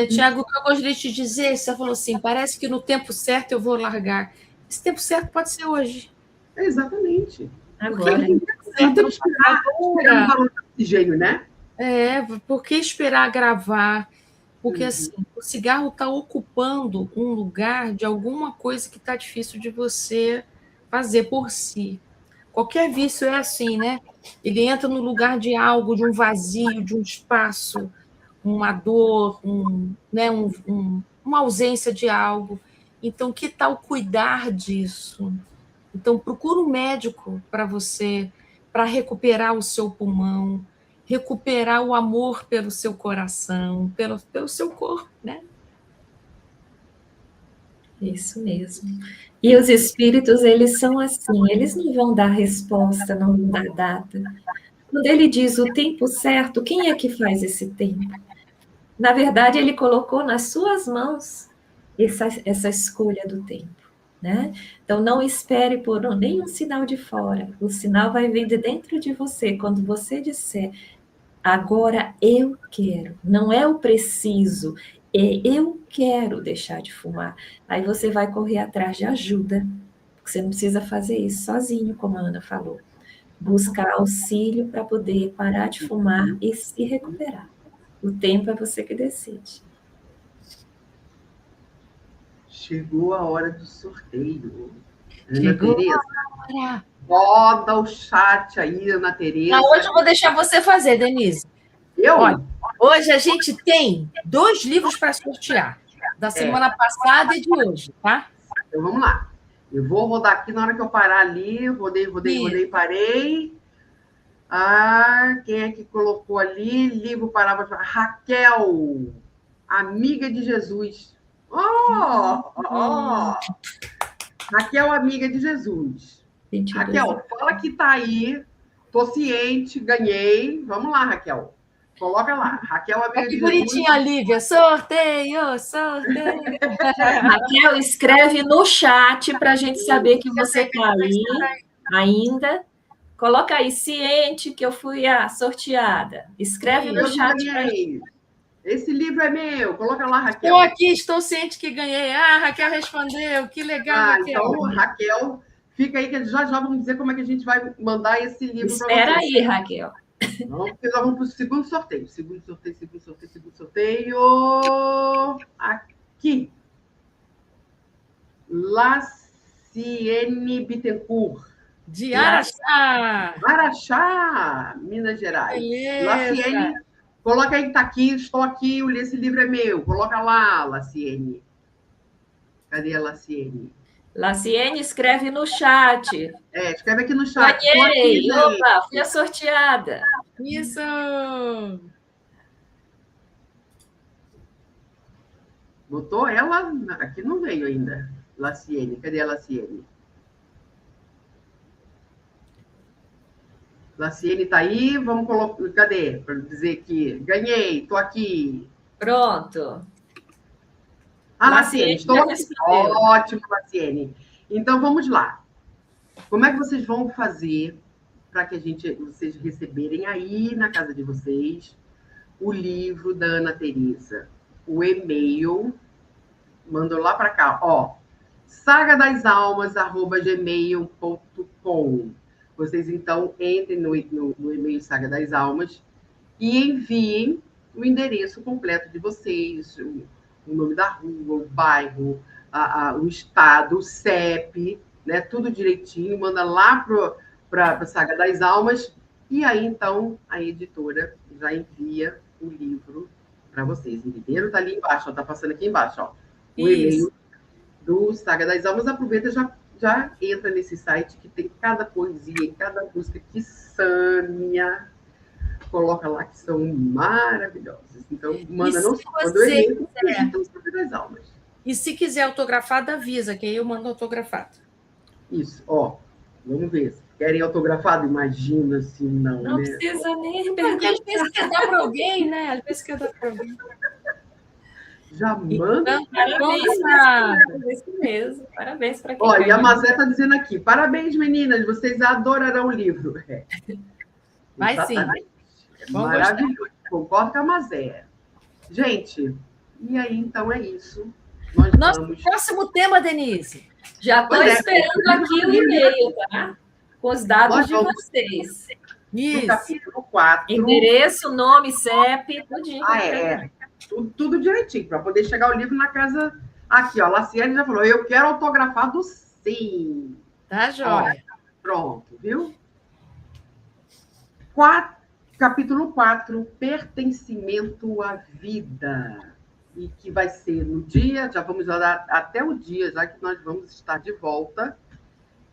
Tiago, o que eu gostaria de te dizer, você falou assim, parece que no tempo certo eu vou largar. Esse tempo certo pode ser hoje. Exatamente. Agora. Então, esperar o balão de oxigênio, né? Por que esperar gravar? Porque assim, o cigarro está ocupando um lugar de alguma coisa que está difícil de você fazer por si. Qualquer vício é assim, né? Ele entra no lugar de algo, de um vazio, de um espaço, uma dor, uma ausência de algo. Então, que tal cuidar disso? Então, procura um médico para você, para recuperar o seu pulmão, recuperar o amor pelo seu coração, pelo seu corpo, né? Isso mesmo. E os espíritos, eles são assim, eles não vão dar resposta, não vão dar data. Quando ele diz o tempo certo, quem é que faz esse tempo? Na verdade, ele colocou nas suas mãos essa escolha do tempo. Né? Então, não espere por nenhum sinal de fora. O sinal vai vir de dentro de você. Quando você disser, agora eu quero, não é o preciso, é eu quero deixar de fumar. Aí você vai correr atrás de ajuda. Você não precisa fazer isso sozinho, como a Ana falou. Buscar auxílio para poder parar de fumar e se recuperar. O tempo é você que decide. Chegou a hora do sorteio. Chegou Ana Tereza, a hora. roda o chat aí, Ana Tereza. Hoje eu vou deixar você fazer, Denise. Olha, hoje a gente tem 2 livros para sortear, da semana passada e de hoje, tá? Então vamos lá. Eu vou rodar aqui na hora que eu parar ali. Rodei, parei. Quem é que colocou ali? Livro Parábolas. Raquel, amiga de Jesus. Raquel, amiga de Jesus. 22. Raquel, fala que tá aí. Tô ciente, ganhei. Vamos lá, Raquel. Coloca lá. Raquel, amiga de Jesus. Que bonitinha, Lívia. Sorteio, sorteio. Raquel, escreve no chat para a gente saber que você está aí ainda. Coloca aí, ciente que eu fui a sorteada. Escreve no chat. Esse livro é meu. Coloca lá, Raquel. Estou aqui, estou ciente que ganhei. Ah, Raquel respondeu. Que legal, Raquel. Então, Raquel, fica aí que já vamos dizer como é que a gente vai mandar esse livro para você. Espera aí, Raquel. Não, porque nós vamos para o segundo sorteio. Segundo sorteio. Aqui. Laciene Bittencourt. De Araxá. Araxá, Minas Gerais. Beleza. Laciene, coloca aí que está aqui, estou aqui, esse livro é meu. Coloca lá, Laciene. Cadê a Laciene? Laciene, escreve no chat. Escreve aqui no chat. Ganhei! Opa, fui a sorteada. Isso! Botou ela? Aqui não veio ainda. Laciene, cadê a Laciene? Laciene está aí, vamos colocar. Cadê? Para dizer que ganhei, estou aqui. Pronto. Laciene, estou aqui. Ótimo, Laciene. Então vamos lá. Como é que vocês vão fazer para que vocês receberem aí na casa de vocês o livro da Ana Teresa? O e-mail, mandou lá para cá, sagadasalmas@gmail.com. Vocês, então, entrem no e-mail Saga das Almas e enviem o endereço completo de vocês, o nome da rua, o bairro, o estado, o CEP, né? Tudo direitinho, manda lá para a Saga das Almas e aí, então, a editora já envia o livro para vocês. Entenderam? Está ali embaixo, está passando aqui embaixo, o e-mail do Saga das Almas. Aproveita já entra nesse site que tem cada poesia, cada música que Sâmia coloca lá, que são maravilhosas. Então, manda não só quando eu entro, o Saga das Almas. E se quiser autografado, avisa, que aí eu mando autografado. Isso, vamos ver. Querem autografado? Imagina se não, Não né? precisa nem perguntar. Às vezes quer dar para alguém, né? Às vezes quer dar para alguém. Já manda. Então, parabéns, isso mesmo. Parabéns para quem. E a Mazé está dizendo aqui: parabéns, meninas, vocês adorarão o livro. Vai sim. É maravilhoso. Concordo com a Mazé. Gente, e aí, então é isso. Nosso próximo tema, Denise. Já estou esperando aqui o e-mail, tá? Com os dados de vocês. Isso. No capítulo 4. Endereço, nome, CEP, tudinho. Tudo direitinho, para poder chegar o livro na casa. Aqui, Laciene já falou, eu quero autografado sim. Tá, joia. Pronto, viu? Capítulo 4, pertencimento à vida. E que vai ser no dia, já vamos dar até o dia, já que nós vamos estar de volta,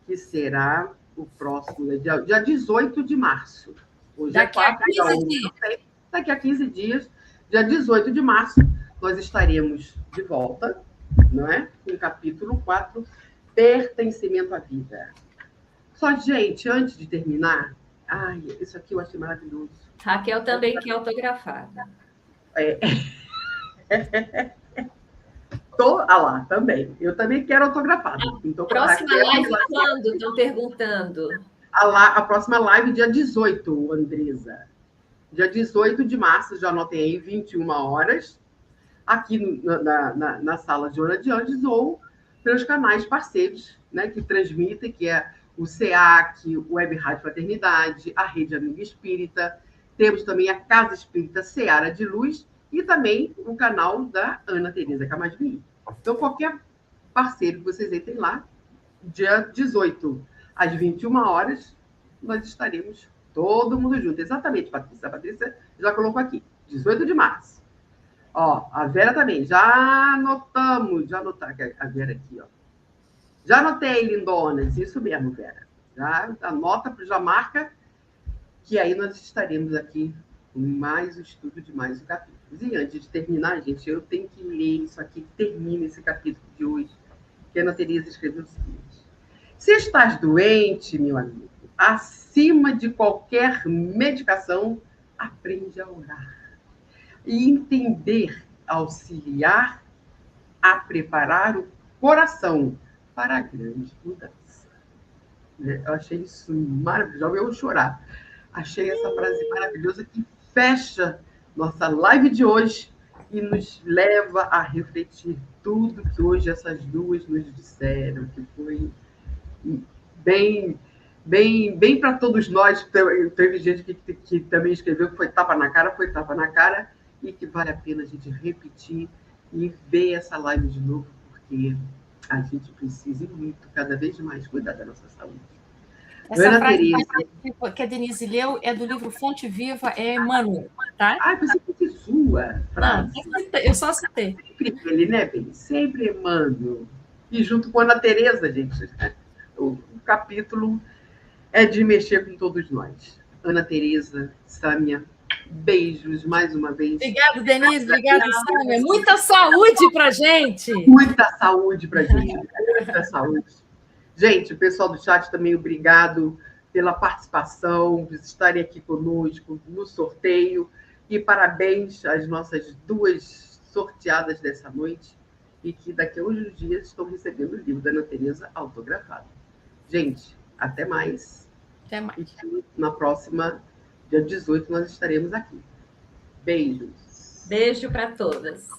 que será o próximo, dia 18 de março. Hoje daqui a 15 dias. Daqui a 15 dias. Dia 18 de março, nós estaremos de volta, não é? Com o capítulo 4, pertencimento à vida. Só, gente, antes de terminar, isso aqui eu achei maravilhoso. Raquel também quer autografada. Lá, também. Eu também quero autografado. Então, próxima live quando? Estão perguntando. A próxima live, dia 18, Andresa. Dia 18 de março, já anotei aí, 21 horas, aqui na sala Joana de Andes, ou pelos canais parceiros, né, que transmitem, que é o SEAC, o Web Rádio Fraternidade, a Rede Amiga Espírita, temos também a Casa Espírita Seara de Luz e também o canal da Ana Teresa Camasmi. Então, qualquer parceiro que vocês entrem lá, dia 18, às 21 horas, nós estaremos todo mundo junto. Exatamente, Patrícia. A Patrícia já colocou aqui. 18 de março. A Vera também. Já anotamos. Já anotar a Vera aqui, Já anotei, lindonas. Isso mesmo, Vera. Já anota, já marca, que aí nós estaremos aqui com mais o estudo de mais um capítulo. E antes de terminar, gente, eu tenho que ler isso aqui, que termina esse capítulo de hoje, que a Ana Teresa escreveu o seguinte: se estás doente, meu amigo, acima de qualquer medicação, aprende a orar. E entender, auxiliar a preparar o coração para a grande mudança. Eu achei isso maravilhoso, eu vou chorar. Achei essa frase maravilhosa que fecha nossa live de hoje e nos leva a refletir tudo que hoje essas duas nos disseram, que foi bem para todos nós. Teve gente que também escreveu que foi tapa na cara, e que vale a pena a gente repetir e ver essa live de novo, porque a gente precisa muito, cada vez mais, cuidar da nossa saúde. Essa Ana frase Teresa, que a Denise leu é do livro Fonte Viva, é Emmanuel, tá? Ah, pensei que fosse sua frase. Não, eu só citei. Sempre ele, né, bem? Sempre Emmanuel. E junto com a Ana Teresa, gente, o capítulo é de mexer com todos nós. Ana Teresa, Sâmia, beijos mais uma vez. Obrigada, Denise. Obrigada, Sâmia. Muita saúde para gente. Muita saúde para gente. Muita saúde. Gente, o pessoal do chat também, obrigado pela participação, por estarem aqui conosco no sorteio. E parabéns às nossas duas sorteadas dessa noite, e que daqui a uns dias estão recebendo o livro da Ana Teresa autografado. Gente, até mais. Até mais. E na próxima, dia 18, nós estaremos aqui. Beijos. Beijo para todas.